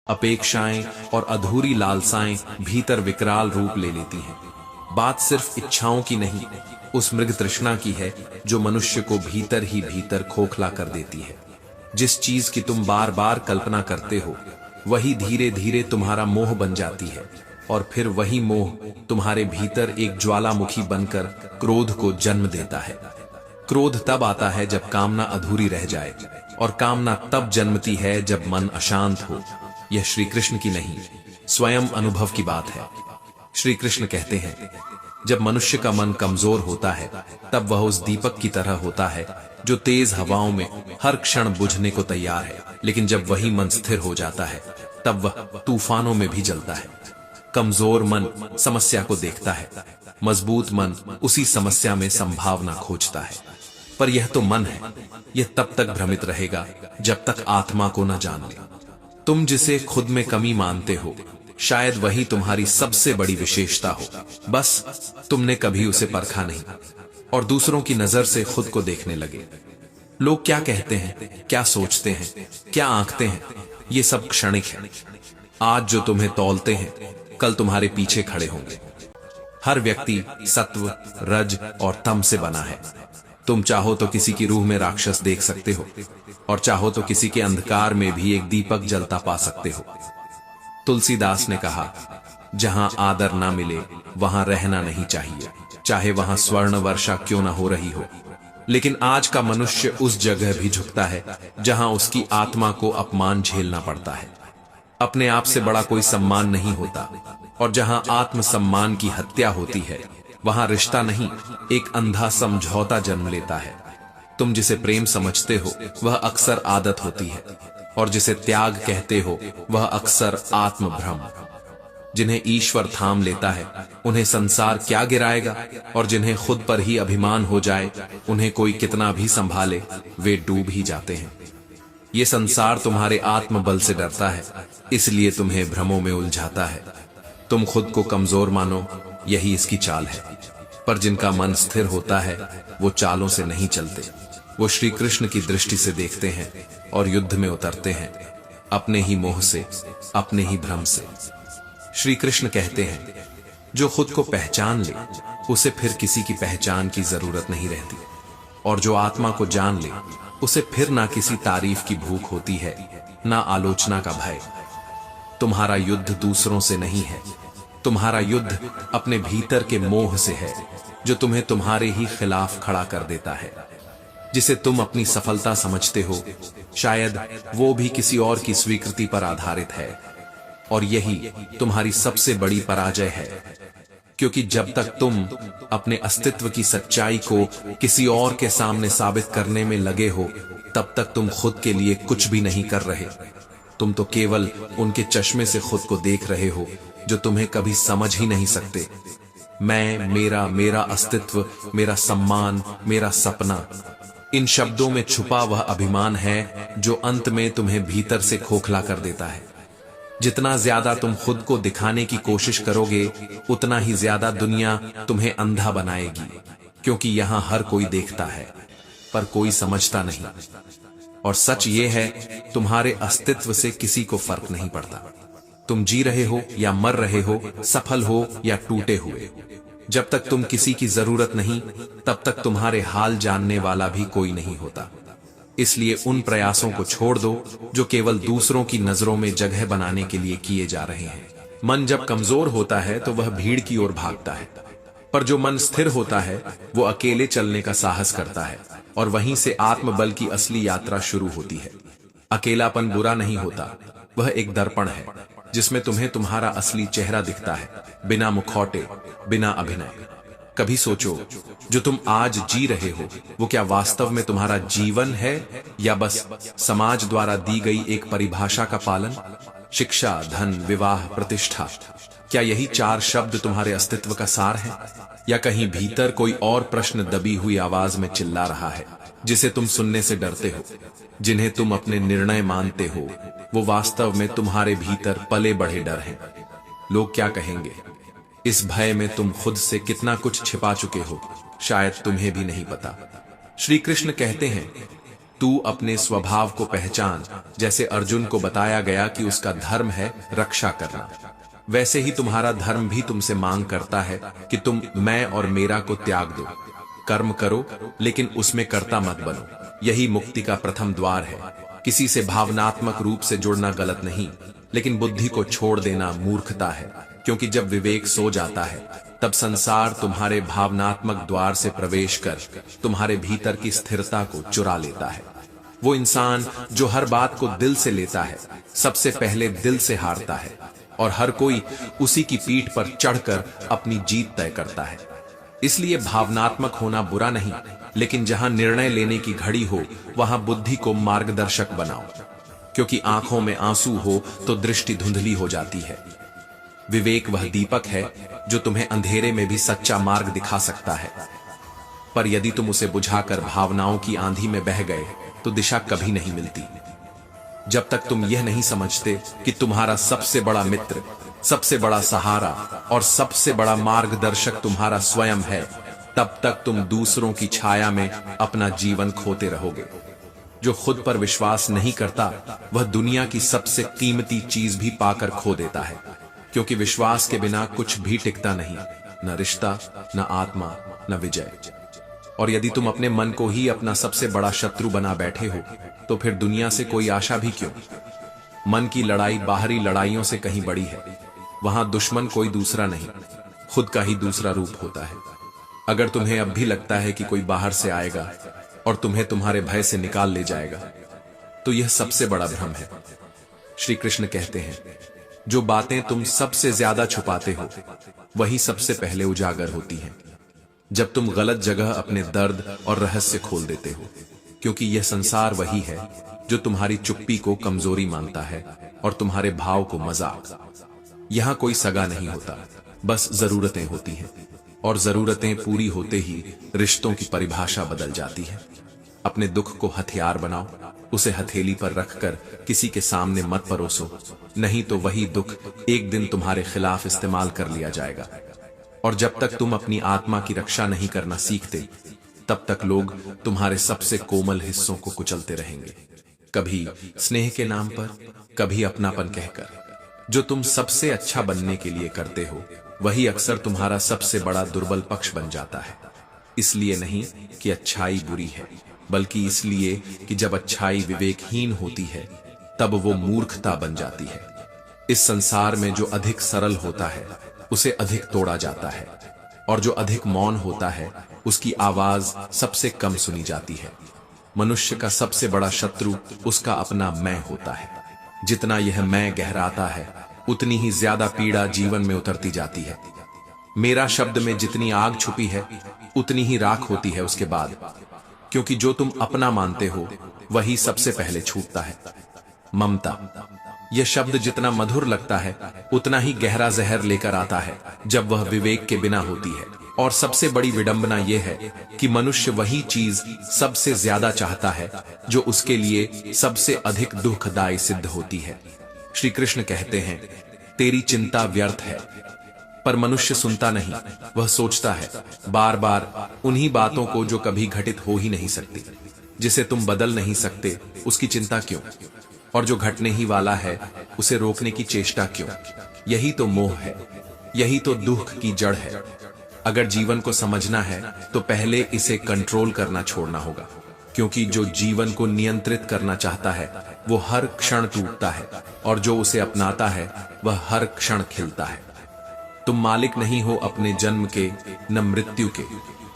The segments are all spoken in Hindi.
अपेक्षाएं और अधूरी लालसाएं भीतर विकराल रूप ले लेती हैं। बात सिर्फ इच्छाओं की नहीं, उस मृग तृष्णा की है जो मनुष्य को भीतर ही भीतर खोखला कर देती है। जिस चीज की तुम बार बार कल्पना करते हो, वही धीरे धीरे तुम्हारा मोह बन जाती है, और फिर वही मोह तुम्हारे भीतर एक ज्वालामुखी बनकर क्रोध को जन्म देता है। क्रोध तब आता है जब कामना अधूरी रह जाए, और कामना तब जन्मती है जब मन अशांत हो। यह श्री कृष्ण की नहीं, स्वयं अनुभव की बात है। श्री कृष्ण कहते हैं, जब मनुष्य का मन कमजोर होता है, तब वह उस दीपक की तरह होता है जो तेज हवाओं में हर क्षण बुझने को तैयार है, लेकिन जब वही मन स्थिर हो जाता है, तब वह तूफानों में भी जलता है। कमजोर मन समस्या को देखता है, मजबूत मन उसी समस्या में संभावना खोजता है। पर यह तो मन है, यह तब तक भ्रमित रहेगा जब तक आत्मा को न जान ले। तुम जिसे खुद में कमी मानते हो, शायद वही तुम्हारी सबसे बड़ी विशेषता हो, बस तुमने कभी उसे परखा नहीं और दूसरों की नजर से खुद को देखने लगे। लोग क्या कहते हैं, क्या सोचते हैं, क्या आंकते हैं, ये सब क्षणिक है। आज जो तुम्हें तौलते हैं, कल तुम्हारे पीछे खड़े होंगे। हर व्यक्ति सत्व, रज और तम से बना है। तुम चाहो तो किसी की रूह में राक्षस देख सकते हो, और चाहो तो किसी के अंधकार में भी एक दीपक जलता पा सकते हो। तुलसीदास ने कहा, जहां आदर ना मिले वहां रहना नहीं चाहिए, चाहे वहां स्वर्ण वर्षा क्यों ना हो रही हो। लेकिन आज का मनुष्य उस जगह भी झुकता है जहां उसकी आत्मा को अपमान झेलना पड़ता है। अपने आप से बड़ा कोई सम्मान नहीं होता, और जहां आत्मसम्मान की हत्या होती है, वहां रिश्ता नहीं, एक अंधा समझौता जन्म लेता है। तुम जिसे प्रेम समझते हो, वह अक्सर आदत होती है, और जिसे त्याग कहते हो, वह अक्सर आत्मभ्रम। जिन्हें ईश्वर थाम लेता है, उन्हें संसार क्या गिराएगा, और जिन्हें खुद पर ही अभिमान हो जाए, उन्हें कोई कितना भी संभाले, वे डूब ही जाते हैं। ये संसार तुम्हारे आत्मबल से डरता है, इसलिए तुम्हें भ्रमों में उलझाता है। तुम खुद को कमजोर मानो, यही इसकी चाल है। पर जिनका मन स्थिर होता है, वो चालों से नहीं चलते। वो श्री कृष्ण की दृष्टि से देखते हैं और युद्ध में उतरते हैं, अपने ही मोह से, अपने ही भ्रम से। श्री कृष्ण कहते हैं, जो खुद को पहचान ले, उसे फिर किसी की पहचान की जरूरत नहीं रहती, और जो आत्मा को जान ले, उसे फिर ना किसी तारीफ की भूख होती है, ना आलोचना का भय। तुम्हारा युद्ध दूसरों से नहीं है, तुम्हारा युद्ध अपने भीतर के मोह से है, जो तुम्हें तुम्हारे ही खिलाफ खड़ा कर देता है। जिसे तुम अपनी सफलता समझते हो, शायद वो भी किसी और की स्वीकृति पर आधारित है, और यही तुम्हारी सबसे बड़ी पराजय है। क्योंकि जब तक तुम अपने अस्तित्व की सच्चाई को किसी और के सामने साबित करने में लगे हो, तब तक तुम खुद के लिए कुछ भी नहीं कर रहे। तुम तो केवल उनके चश्मे से खुद को देख रहे हो जो तुम्हें कभी समझ ही नहीं सकते। मैं, मेरा, मेरा अस्तित्व, मेरा सम्मान, मेरा सपना, इन शब्दों में छुपा वह अभिमान है जो अंत में तुम्हें भीतर से खोखला कर देता है। जितना ज्यादा तुम खुद को दिखाने की कोशिश करोगे, उतना ही ज्यादा दुनिया तुम्हें अंधा बनाएगी, क्योंकि यहां हर कोई देखता है, पर कोई समझता नहीं। और सच ये है, तुम्हारे अस्तित्व से किसी को फर्क नहीं पड़ता। तुम जी रहे हो या मर रहे हो, सफल हो या टूटे हुए, जब तक तुम किसी की जरूरत नहीं, तब तक तुम्हारे हाल जानने वाला भी कोई नहीं होता। इसलिए उन प्रयासों को छोड़ दो जो केवल दूसरों की नजरों में जगह बनाने के लिए किए जा रहे हैं। मन जब कमजोर होता है तो वह भीड़ की ओर भागता है, पर जो मन स्थिर होता है, वो अकेले चलने का साहस करता है, और वहीं से आत्मबल की असली यात्रा शुरू होती है। अकेलापन बुरा नहीं होता, वह एक दर्पण है जिसमें तुम्हें तुम्हारा असली चेहरा दिखता है, बिना मुखौटे, बिना अभिनय। कभी सोचो, जो तुम आज जी रहे हो, वो क्या वास्तव में तुम्हारा जीवन है, या बस समाज द्वारा दी गई एक परिभाषा का पालन? शिक्षा, धन, विवाह, प्रतिष्ठा, क्या यही 4 शब्द तुम्हारे अस्तित्व का सार है, या कहीं भीतर कोई और प्रश्न दबी हुई आवाज में चिल्ला रहा है, जिसे तुम सुनने से डरते हो? जिन्हें तुम अपने निर्णय मानते हो, वो वास्तव में तुम्हारे भीतर पले बढ़े डर हैं। लोग क्या कहेंगे, इस भय में तुम खुद से कितना कुछ छिपा चुके हो, शायद तुम्हें भी नहीं पता। श्री कृष्ण कहते हैं, तू अपने स्वभाव को पहचान। जैसे अर्जुन को बताया गया कि उसका धर्म है रक्षा करना, वैसे ही तुम्हारा धर्म भी तुमसे मांग करता है कि तुम मैं और मेरा को त्याग दो। कर्म करो लेकिन उसमें कर्ता मत बनो। यही मुक्ति का प्रथम द्वार है। किसी से भावनात्मक रूप से जुड़ना गलत नहीं, लेकिन बुद्धि को छोड़ देना मूर्खता है, क्योंकि जब विवेक सो जाता है तब संसार तुम्हारे भावनात्मक द्वार से प्रवेश कर तुम्हारे भीतर की स्थिरता को चुरा लेता है। वो इंसान जो हर बात को दिल से लेता है सबसे पहले दिल से हारता है, और हर कोई उसी की पीठ पर चढ़कर अपनी जीत तय करता है। इसलिए भावनात्मक होना बुरा नहीं, लेकिन जहां निर्णय लेने की घड़ी हो वहां बुद्धि को मार्गदर्शक बनाओ, क्योंकि आंखों में आंसू हो तो दृष्टि धुंधली हो जाती है। विवेक वह दीपक है जो तुम्हें अंधेरे में भी सच्चा मार्ग दिखा सकता है, पर यदि तुम उसे बुझाकर भावनाओं की आंधी में बह गए तो दिशा कभी नहीं मिलती। जब तक तुम यह नहीं समझते कि तुम्हारा सबसे बड़ा मित्र, सबसे बड़ा सहारा और सबसे बड़ा मार्गदर्शक तुम्हारा स्वयं है, तब तक तुम दूसरों की छाया में अपना जीवन खोते रहोगे। जो खुद पर विश्वास नहीं करता वह दुनिया की सबसे कीमती चीज भी पाकर खो देता है, क्योंकि विश्वास के बिना कुछ भी टिकता नहीं, न रिश्ता, न आत्मा, न विजय। और यदि तुम अपने मन को ही अपना सबसे बड़ा शत्रु बना बैठे हो तो फिर दुनिया से कोई आशा भी क्यों। मन की लड़ाई बाहरी लड़ाइयों से कहीं बड़ी है। वहां दुश्मन कोई दूसरा नहीं, खुद का ही दूसरा रूप होता है। अगर तुम्हें अब भी लगता है कि कोई बाहर से आएगा और तुम्हें तुम्हारे भय से निकाल ले जाएगा, तो यह सबसे बड़ा भ्रम है। श्री कृष्ण कहते हैं, जो बातें तुम सबसे ज्यादा छुपाते हो वही सबसे पहले उजागर होती हैं। जब तुम गलत जगह अपने दर्द और रहस्य खोल देते हो, क्योंकि यह संसार वही है जो तुम्हारी चुप्पी को कमजोरी मानता है और तुम्हारे भाव को मजाक। यहां कोई सगा नहीं होता, बस जरूरतें होती हैं, और जरूरतें पूरी होते ही रिश्तों की परिभाषा बदल जाती है। अपने दुख को हथियार बनाओ, उसे हथेली पर रखकर किसी के सामने मत परोसो, नहीं तो वही दुख एक दिन तुम्हारे खिलाफ इस्तेमाल कर लिया जाएगा। और जब तक तुम अपनी आत्मा की रक्षा नहीं करना सीखते, तब तक लोग तुम्हारे सबसे कोमल हिस्सों को कुचलते रहेंगे, कभी स्नेह के नाम पर, कभी अपनापन कहकर। जो तुम सबसे अच्छा बनने के लिए करते हो वही अक्सर तुम्हारा सबसे बड़ा दुर्बल पक्ष बन जाता है। इसलिए नहीं कि अच्छाई बुरी है, बल्कि इसलिए कि जब अच्छाई विवेकहीन होती है तब वो मूर्खता बन जाती है। इस संसार में जो अधिक सरल होता है उसे अधिक तोड़ा जाता है, और जो अधिक मौन होता है उसकी आवाज सबसे कम सुनी जाती है। मनुष्य का सबसे बड़ा शत्रु उसका अपना मैं होता है। जितना यह मैं गहराता है उतनी ही ज्यादा पीड़ा जीवन में उतरती जाती है। मेरा शब्द में जितनी आग छुपी है उतनी ही राख होती है उसके बाद, क्योंकि जो तुम अपना मानते हो वही सबसे पहले छूटता है। ममता, यह शब्द जितना मधुर लगता है उतना ही गहरा जहर लेकर आता है जब वह विवेक के बिना होती है। और सबसे बड़ी विडंबना यह है कि मनुष्य वही चीज सबसे ज्यादा चाहता है जो उसके लिए सबसे अधिक दुखदायी सिद्ध होती है। श्री कृष्ण कहते हैं, तेरी चिंता व्यर्थ है। पर मनुष्य सुनता नहीं, वह सोचता है बार बार उन्हीं बातों को जो कभी घटित हो ही नहीं सकती। जिसे तुम बदल नहीं सकते उसकी चिंता क्यों, और जो घटने ही वाला है उसे रोकने की चेष्टा क्यों। यही तो मोह है, यही तो दुख की जड़ है। अगर जीवन को समझना है तो पहले इसे कंट्रोल करना छोड़ना होगा, क्योंकि जो जीवन को नियंत्रित करना चाहता है वो हर क्षण टूटता है, और जो उसे अपनाता है वह हर क्षण खिलता है। तुम मालिक नहीं हो अपने जन्म के न मृत्यु के,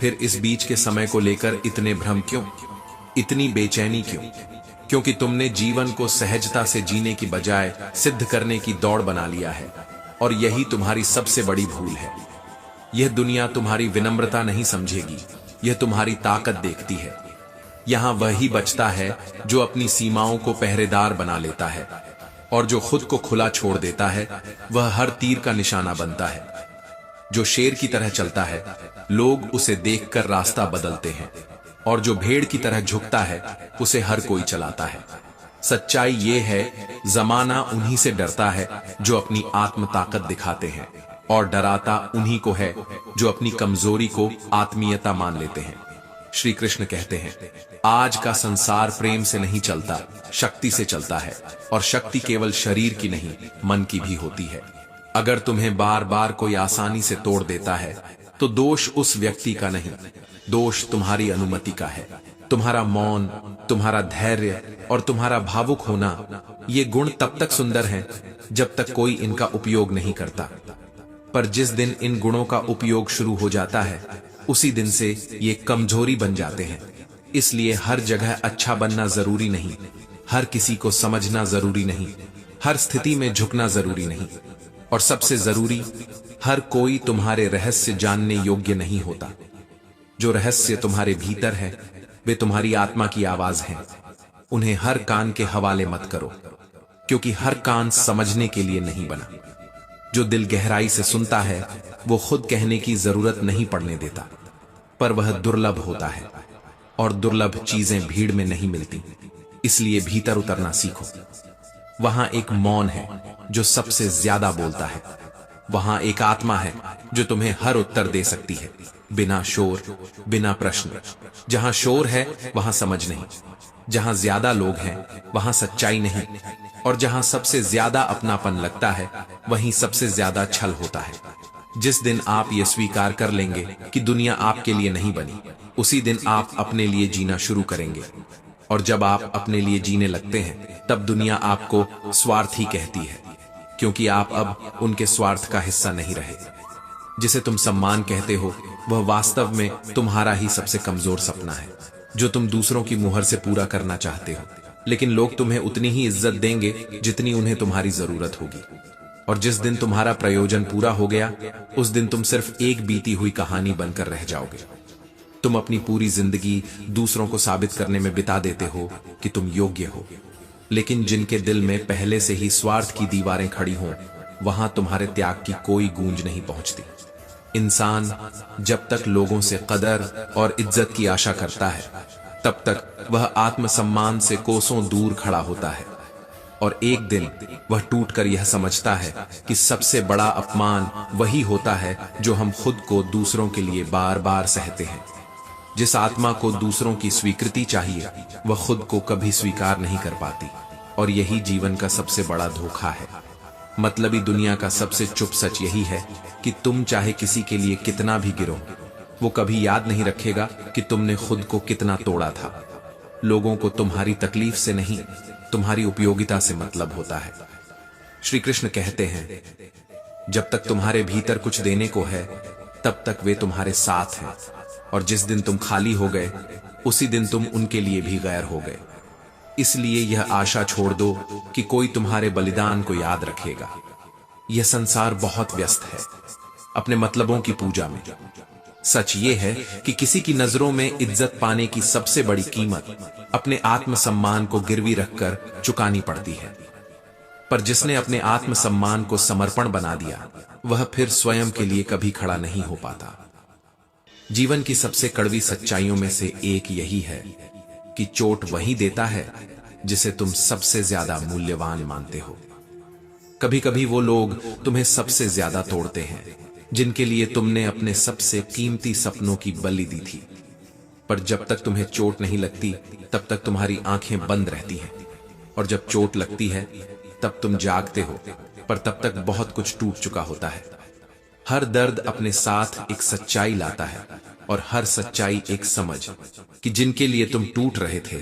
फिर इस बीच के समय को लेकर इतने भ्रम क्यों, इतनी बेचैनी क्यों? क्योंकि तुमने जीवन को सहजता से जीने की बजाय सिद्ध करने की दौड़ बना लिया है, और यही तुम्हारी सबसे बड़ी भूल है। यह दुनिया तुम्हारी विनम्रता नहीं समझेगी, यह तुम्हारी ताकत देखती है। यहां वही बचता है जो अपनी सीमाओं को पहरेदार बना लेता है, और जो खुद को खुला छोड़ देता है वह हर तीर का निशाना बनता है। जो शेर की तरह चलता है लोग उसे देखकर रास्ता बदलते हैं, और जो भेड़ की तरह झुकता है उसे हर कोई चलाता है। सच्चाई ये है, जमाना उन्हीं से डरता है जो अपनी आत्म ताकत दिखाते हैं, और डराता उन्हीं को है जो अपनी कमजोरी को आत्मीयता मान लेते हैं। श्री कृष्ण कहते हैं, आज का संसार प्रेम से नहीं चलता, शक्ति से चलता है, और शक्ति केवल शरीर की नहीं, मन की भी होती है। अगर तुम्हें बार बार कोई आसानी से तोड़ देता है तो दोष उस व्यक्ति का नहीं, दोष तुम्हारी अनुमति का है। तुम्हारा मौन, तुम्हारा धैर्य और तुम्हारा भावुक होना, ये गुण तब तक सुंदर हैं जब तक कोई इनका उपयोग नहीं करता। पर जिस दिन इन गुणों का उपयोग शुरू हो जाता है, उसी दिन से ये कमजोरी बन जाते हैं। इसलिए हर जगह अच्छा बनना जरूरी नहीं, हर किसी को समझना जरूरी नहीं, हर स्थिति में झुकना जरूरी नहीं, और सबसे जरूरी, हर कोई तुम्हारे रहस्य जानने योग्य नहीं होता। जो रहस्य तुम्हारे भीतर है, वे तुम्हारी आत्मा की आवाज हैं। उन्हें हर कान के हवाले मत करो, क्योंकि हर कान समझने के लिए नहीं बना। जो दिल गहराई से सुनता है, वो खुद कहने की जरूरत नहीं पड़ने देता, पर वह दुर्लभ होता है, और दुर्लभ चीजें भीड़ में नहीं मिलती। इसलिए भीतर उतरना सीखो। वहां एक मौन है जो सबसे ज्यादा बोलता है। वहां एक आत्मा है जो तुम्हें हर उत्तर दे सकती है, बिना शोर, बिना प्रश्न। जहां शोर है वहां समझ नहीं, जहां ज्यादा लोग हैं वहां सच्चाई नहीं, और जहां सबसे ज्यादा अपनापन लगता है वहीं सबसे ज्यादा छल होता है। जिस दिन आप ये स्वीकार कर लेंगे कि दुनिया आपके लिए नहीं बनी, उसी दिन आप अपने लिए जीना शुरू करेंगे। और जब आप अपने लिए जीने लगते हैं, तब दुनिया आपको स्वार्थी कहती है, क्योंकि आप अब उनके स्वार्थ का हिस्सा नहीं रहे। जिसे तुम सम्मान कहते हो, वह वास्तव में तुम्हारा ही सबसे कमजोर सपना है, जो तुम दूसरों की मुहर से पूरा करना चाहते हो। लेकिन लोग तुम्हें उतनी ही इज्जत देंगे जितनी उन्हें तुम्हारी जरूरत होगी। और जिस दिन तुम्हारा प्रयोजन पूरा हो गया, उस दिन तुम सिर्फ एक बीती हुई कहानी बनकर रह जाओगे। तुम अपनी पूरी जिंदगी दूसरों को साबित करने में बिता देते हो कि तुम योग्य हो, लेकिन जिनके दिल में पहले से ही स्वार्थ की दीवारें खड़ी हों, वहां तुम्हारे त्याग की कोई गूंज नहीं पहुंचती। इंसान जब तक लोगों से कदर और इज्जत की आशा करता है, तब तक वह आत्मसम्मान से कोसों दूर खड़ा होता है। और एक दिन वह टूटकर यह समझता है कि सबसे बड़ा अपमान वही होता है जो हम खुद को दूसरों के लिए बार बार सहते हैं। जिस आत्मा को दूसरों की स्वीकृति चाहिए, वह खुद को कभी स्वीकार नहीं कर पाती, और यही जीवन का सबसे बड़ा धोखा है। मतलबी दुनिया का सबसे चुप सच यही है कि तुम चाहे किसी के लिए कितना भी गिरो, वो कभी याद नहीं रखेगा कि तुमने खुद को कितना तोड़ा था। लोगों को तुम्हारी तकलीफ से नहीं, तुम्हारी उपयोगिता से मतलब होता है। श्री कृष्ण कहते हैं, जब तक तुम्हारे भीतर कुछ देने को है, तब तक वे तुम्हारे साथ हैं, और जिस दिन तुम खाली हो गए, उसी दिन तुम उनके लिए भी गैर हो गए। इसलिए यह आशा छोड़ दो कि कोई तुम्हारे बलिदान को याद रखेगा। यह संसार बहुत व्यस्त है अपने मतलबों की पूजा में। सच ये है कि किसी की नजरों में इज्जत पाने की सबसे बड़ी कीमत अपने आत्मसम्मान को गिरवी रखकर चुकानी पड़ती है। पर जिसने अपने आत्मसम्मान को समर्पण बना दिया, वह फिर स्वयं के लिए कभी खड़ा नहीं हो पाता। जीवन की सबसे कड़वी सच्चाइयों में से एक यही है कि चोट वही देता है जिसे तुम सबसे ज्यादा मूल्यवान मानते हो। कभी कभी वो लोग तुम्हें सबसे ज्यादा तोड़ते हैं जिनके लिए तुमने अपने सबसे कीमती सपनों की बलि दी थी। पर जब तक तुम्हें चोट नहीं लगती, तब तक तुम्हारी आंखें बंद रहती हैं, और जब चोट लगती है तब तुम जागते हो, पर तब तक बहुत कुछ टूट चुका होता है। हर दर्द अपने साथ एक सच्चाई लाता है, और हर सच्चाई एक समझ कि जिनके लिए तुम टूट रहे थे,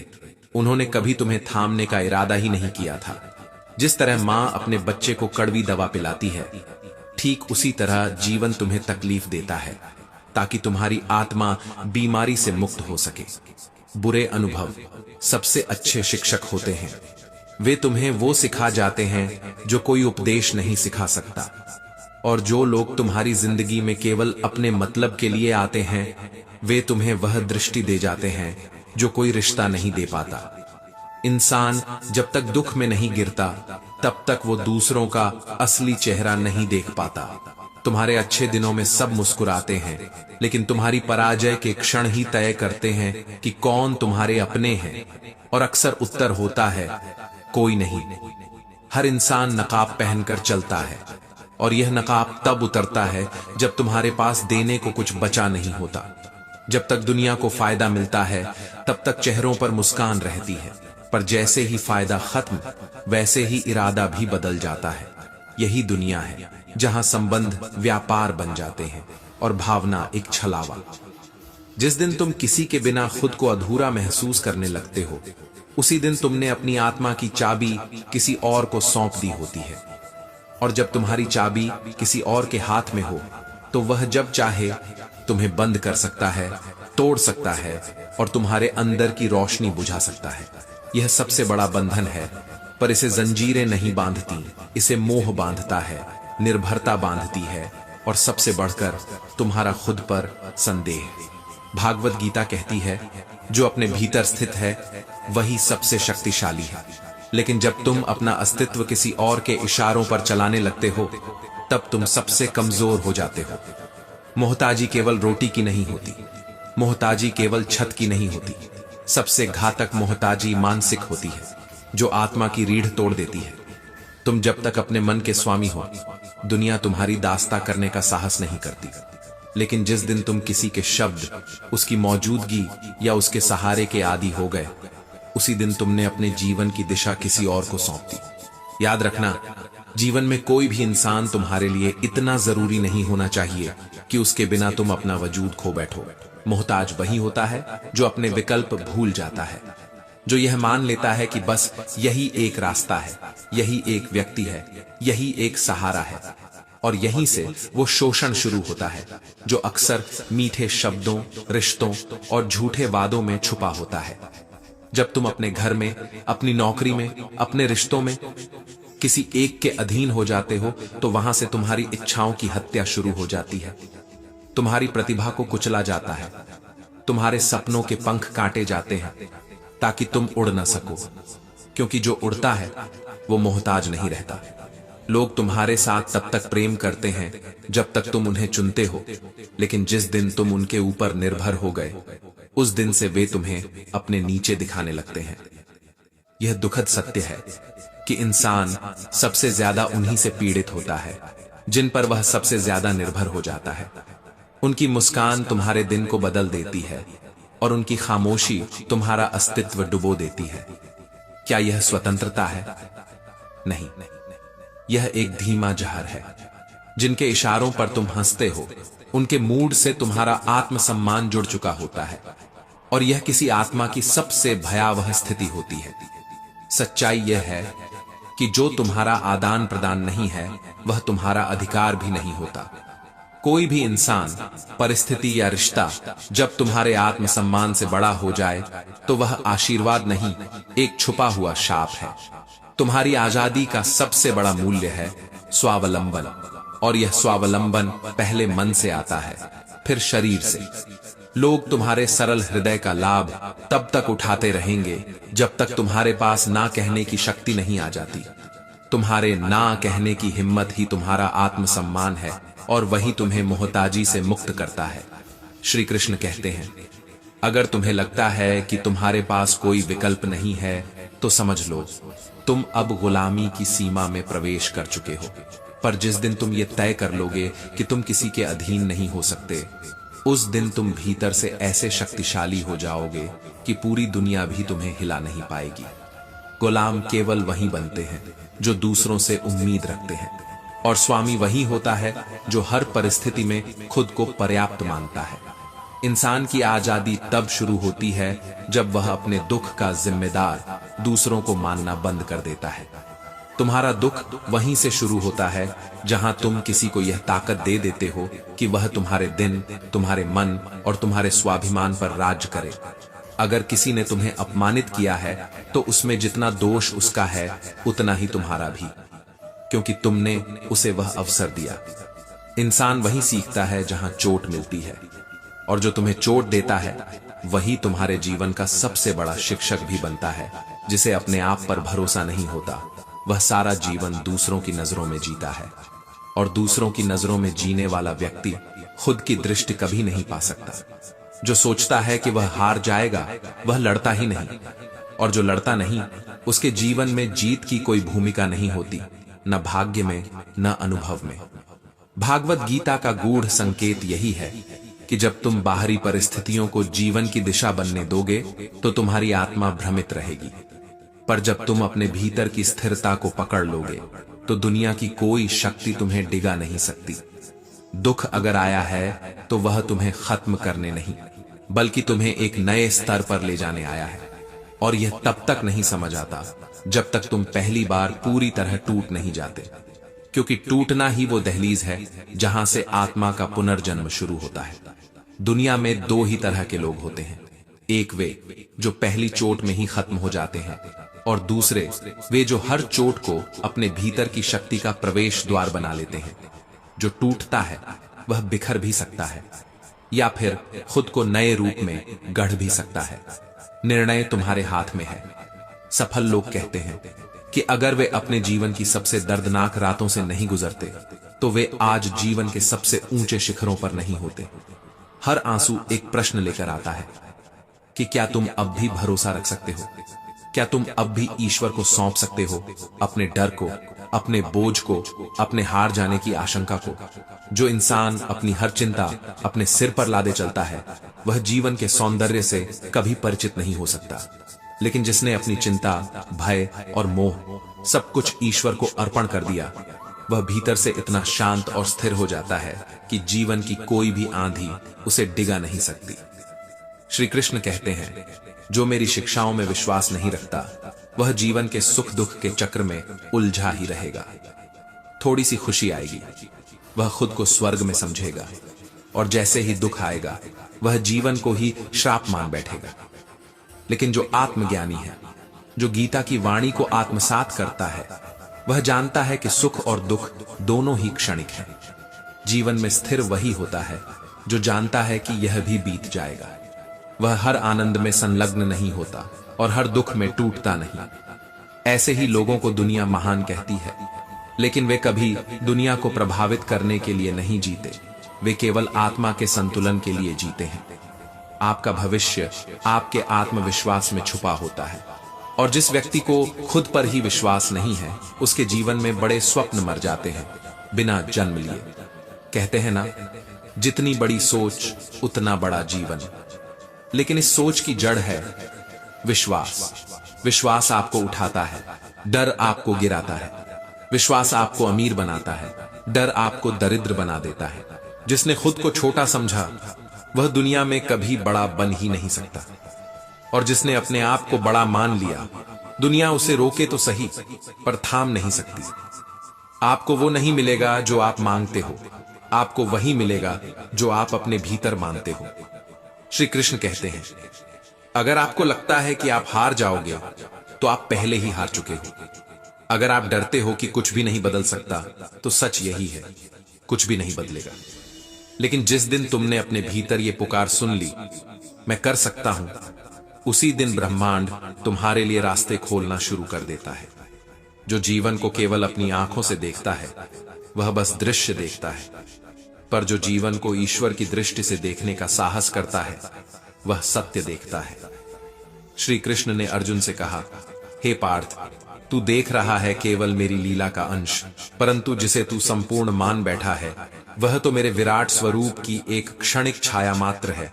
उन्होंने कभी तुम्हें थामने का इरादा ही नहीं किया था। जिस तरह मां अपने बच्चे को कड़वी दवा पिलाती है, ठीक उसी तरह जीवन तुम्हें तकलीफ देता है, ताकि तुम्हारी आत्मा बीमारी से मुक्त हो सके। बुरे अनुभव सबसे अच्छे शिक्षक होते हैं। वे तुम्हें वो सिखा जाते हैं जो कोई उपदेश नहीं सिखा सकता। और जो लोग तुम्हारी जिंदगी में केवल अपने मतलब के लिए आते हैं, वे तुम्हें वह दृष्टि दे जाते हैं जो कोई रिश्ता नहीं दे पाता। इंसान जब तक दुख में नहीं गिरता, तब तक वो दूसरों का असली चेहरा नहीं देख पाता। तुम्हारे अच्छे दिनों में सब मुस्कुराते हैं, लेकिन तुम्हारी पराजय के क्षण ही तय करते हैं कि कौन तुम्हारे अपने हैं, और अक्सर उत्तर होता है कोई नहीं। हर इंसान नकाब पहनकर चलता है, और यह नकाब तब उतरता है जब तुम्हारे पास देने को कुछ बचा नहीं होता। जब तक दुनिया को फायदा मिलता है तब तक चेहरों पर मुस्कान रहती है, पर जैसे ही फायदा खत्म वैसे ही इरादा भी बदल जाता है। यही दुनिया है जहां संबंध व्यापार बन जाते हैं और भावना एक छलावा। जिस दिन तुम किसी के बिना खुद को अधूरा महसूस करने लगते हो, उसी दिन तुमने अपनी आत्मा की चाबी किसी और को सौंप दी होती है। और जब तुम्हारी चाबी किसी और के हाथ में हो तो वह जब चाहे तुम्हें बंद कर सकता है, तोड़ सकता है और तुम्हारे अंदर की रोशनी बुझा सकता है। यह सबसे बड़ा बंधन है, पर इसे जंजीरें नहीं बांधती, इसे मोह बांधता है, निर्भरता बांधती है और सबसे बढ़कर तुम्हारा खुद पर संदेह। भागवत गीता कहती है, जो अपने भीतर स्थित है वही सबसे शक्तिशाली है। लेकिन जब तुम अपना अस्तित्व किसी और के इशारों पर चलाने लगते हो, तब तुम सबसे कमजोर हो जाते हो। मोहताजी केवल रोटी की नहीं होती, मोहताजी केवल छत की नहीं होती। सबसे घातक मोहताजी मानसिक होती है, जो आत्मा की रीढ़ तोड़ देती है। तुम जब तक अपने मन के स्वामी हो, दुनिया तुम्हारी दास्ता करने का साहस नहीं करती। लेकिन जिस दिन तुम किसी के शब्द, उसकी मौजूदगी या उसके सहारे के आदी हो गए, उसी दिन तुमने अपने जीवन की दिशा किसी और को सौंप दी। याद रखना, जीवन में कोई भी इंसान तुम्हारे लिए इतना जरूरी नहीं होना चाहिए कि उसके बिना तुम अपना वजूद खो बैठो। मोहताज वही होता है जो अपने विकल्प भूल जाता है, जो यह मान लेता है कि बस यही एक रास्ता है, यही एक व्यक्ति है, यही एक सहारा है। और यहीं से वो शोषण शुरू होता है, जो अक्सर मीठे शब्दों, रिश्तों और झूठे वादों में छुपा होता है। जब तुम अपने घर में, अपनी नौकरी में, अपने रिश्तों में किसी एक के अधीन हो जाते हो, तो वहां से तुम्हारी इच्छाओं की हत्या शुरू हो जाती है। तुम्हारी प्रतिभा को कुचला जाता है, तुम्हारे सपनों के पंख काटे जाते हैं ताकि तुम उड़ न सको, क्योंकि जो उड़ता है वो मोहताज नहीं रहता। लोग तुम्हारे साथ तब तक प्रेम करते हैं जब तक तुम उन्हें चुनते हो, लेकिन जिस दिन तुम उनके ऊपर निर्भर हो गए, उस दिन से वे तुम्हें अपने नीचे दिखाने लगते हैं। यह दुखद सत्य है कि इंसान सबसे ज्यादा उन्हीं से पीड़ित होता है जिन पर वह सबसे ज्यादा निर्भर हो जाता है। उनकी मुस्कान तुम्हारे दिन को बदल देती है और उनकी खामोशी तुम्हारा अस्तित्व डुबो देती है। क्या यह स्वतंत्रता है? नहीं, यह एक धीमा जहर है। जिनके इशारों पर तुम हंसते हो, उनके मूड से तुम्हारा आत्मसम्मान जुड़ चुका होता है, और यह किसी आत्मा की सबसे भयावह स्थिति होती है। सच्चाई यह है कि जो तुम्हारा आदान प्रदान नहीं है, वह तुम्हारा अधिकार भी नहीं होता। कोई भी इंसान, परिस्थिति या रिश्ता जब तुम्हारे आत्मसम्मान से बड़ा हो जाए, तो वह आशीर्वाद नहीं, एक छुपा हुआ शाप है। तुम्हारी आजादी का सबसे बड़ा मूल्य है स्वावलंबन, और यह स्वावलंबन पहले मन से आता है, फिर शरीर से। लोग तुम्हारे सरल हृदय का लाभ तब तक उठाते रहेंगे जब तक तुम्हारे पास ना कहने की शक्ति नहीं आ जाती। तुम्हारे ना कहने की हिम्मत ही तुम्हारा आत्मसम्मान है, और वही तुम्हें मोहताजी से मुक्त करता है। श्री कृष्ण कहते हैं, अगर तुम्हें लगता है कि तुम्हारे पास कोई विकल्प नहीं है, तो समझ लो तुम अब गुलामी की सीमा में प्रवेश कर चुके हो। पर जिस दिन तुम ये तय कर लोगे कि तुम किसी के अधीन नहीं हो सकते, उस दिन तुम भीतर से ऐसे शक्तिशाली हो जाओगे कि पूरी दुनिया भी तुम्हें हिला नहीं पाएगी। गुलाम केवल वही बनते हैं जो दूसरों से उम्मीद रखते हैं, और स्वामी वही होता है जो हर परिस्थिति में खुद को पर्याप्त मानता है। इंसान की आजादी तब शुरू होती है जब वह अपने दुख का जिम्मेदार दूसरों को मानना बंद कर देता है। तुम्हारा दुख वहीं से शुरू होता है जहां तुम किसी को यह ताकत दे देते हो कि वह तुम्हारे दिन, तुम्हारे मन और तुम्हारे स्वाभिमान पर राज करे। अगर किसी ने तुम्हें अपमानित किया है, तो उसमें जितना दोष उसका है, उतना ही तुम्हारा भी, क्योंकि तुमने उसे वह अवसर दिया। इंसान वही सीखता है जहां चोट मिलती है, और जो तुम्हें चोट देता है वही तुम्हारे जीवन का सबसे बड़ा शिक्षक भी बनता है। जिसे अपने आप पर भरोसा नहीं होता, वह सारा जीवन दूसरों की नजरों में जीता है, और दूसरों की नजरों में जीने वाला व्यक्ति खुद की दृष्टि कभी नहीं पा सकता। जो सोचता है कि वह हार जाएगा, वह लड़ता ही नहीं, और जो लड़ता नहीं, उसके जीवन में जीत की कोई भूमिका नहीं होती, न भाग्य में, न अनुभव में। भागवत गीता का गूढ़ संकेत यही है कि जब तुम बाहरी परिस्थितियों को जीवन की दिशा बनने दोगे तो तुम्हारी आत्मा भ्रमित रहेगी, पर जब तुम अपने भीतर की स्थिरता को पकड़ लोगे तो दुनिया की कोई शक्ति तुम्हें डिगा नहीं सकती। दुख अगर आया है तो वह तुम्हें खत्म करने नहीं, बल्कि तुम्हें एक नए स्तर पर ले जाने आया है। और यह तब तक नहीं समझ आता जब तक तुम पहली बार पूरी तरह टूट नहीं जाते, क्योंकि टूटना ही वो दहलीज है जहां से आत्मा का पुनर्जन्म शुरू होता है। दुनिया में दो ही तरह के लोग होते हैं, एक वे जो पहली चोट में ही खत्म हो जाते हैं, और दूसरे वे जो हर चोट को अपने भीतर की शक्ति का प्रवेश द्वार बना लेते हैं। जो टूटता है वह बिखर भी सकता है या फिर खुद को नए रूप में गढ़ भी सकता है। निर्णय तुम्हारे हाथ में है। सफल लोग कहते हैं कि अगर वे अपने जीवन की सबसे दर्दनाक रातों से नहीं गुजरते तो वे आज जीवन के सबसे ऊंचे शिखरों पर नहीं होते। हर आंसू एक प्रश्न लेकर आता है कि क्या तुम अब भी भरोसा रख सकते हो? क्या तुम अब भी ईश्वर को सौंप सकते हो अपने डर को, अपने बोझ को, अपने हार जाने की आशंका को? जो इंसान अपनी हर चिंता अपने सिर पर लादे चलता है वह जीवन के सौंदर्य से कभी परिचित नहीं हो सकता, लेकिन जिसने अपनी चिंता, भय और मोह सब कुछ ईश्वर को अर्पण कर दिया, वह भीतर से इतना शांत और स्थिर हो जाता है कि जीवन की कोई भी आंधी उसे डिगा नहीं सकती। श्री कृष्ण कहते हैं, जो मेरी शिक्षाओं में विश्वास नहीं रखता वह जीवन के सुख दुख के चक्र में उलझा ही रहेगा। थोड़ी सी खुशी आएगी, वह खुद को स्वर्ग में समझेगा, और जैसे ही दुख आएगा वह जीवन को ही श्राप मान बैठेगा। लेकिन जो आत्मज्ञानी है, जो गीता की वाणी को आत्मसात करता है, वह जानता है कि सुख और दुख दोनों ही क्षणिक हैं। जीवन में स्थिर वही होता है जो जानता है कि यह भी बीत जाएगा। वह हर आनंद में संलग्न नहीं होता और हर दुख में टूटता नहीं। ऐसे ही लोगों को दुनिया महान कहती है, लेकिन वे कभी दुनिया को प्रभावित करने के लिए नहीं जीते, वे केवल आत्मा के संतुलन के लिए जीते हैं। आपका भविष्य आपके आत्मविश्वास में छुपा होता है, और जिस व्यक्ति को खुद पर ही विश्वास नहीं है उसके जीवन में बड़े स्वप्न मर जाते हैं बिना जन्म लिए। कहते हैं ना, जितनी बड़ी सोच उतना बड़ा जीवन। लेकिन इस सोच की जड़ है विश्वास। विश्वास आपको उठाता है, डर आपको गिराता है। विश्वास आपको अमीर बनाता है, डर आपको दरिद्र बना देता है। जिसने खुद को छोटा समझा वह दुनिया में कभी बड़ा बन ही नहीं सकता, और जिसने अपने आप को बड़ा मान लिया दुनिया उसे रोके तो सही पर थाम नहीं सकती। आपको वो नहीं मिलेगा जो आप मांगते हो, आपको वही मिलेगा जो आप अपने भीतर मानते हो। श्री कृष्ण कहते हैं, अगर आपको लगता है कि आप हार जाओगे तो आप पहले ही हार चुके हो। अगर आप डरते हो कि कुछ भी नहीं बदल सकता तो सच यही है, कुछ भी नहीं बदलेगा। लेकिन जिस दिन तुमने अपने भीतर ये पुकार सुन ली, मैं कर सकता हूं, उसी दिन ब्रह्मांड तुम्हारे लिए रास्ते खोलना शुरू कर देता है। जो जीवन को केवल अपनी आंखों से देखता है वह बस दृश्य देखता है, पर जो जीवन को ईश्वर की दृष्टि से देखने का साहस करता है वह सत्य देखता है। श्री कृष्ण ने अर्जुन से कहा, हे पार्थ, तू देख रहा है केवल मेरी लीला का अंश, परंतु जिसे तू संपूर्ण मान बैठा है वह तो मेरे विराट स्वरूप की एक क्षणिक छाया मात्र है।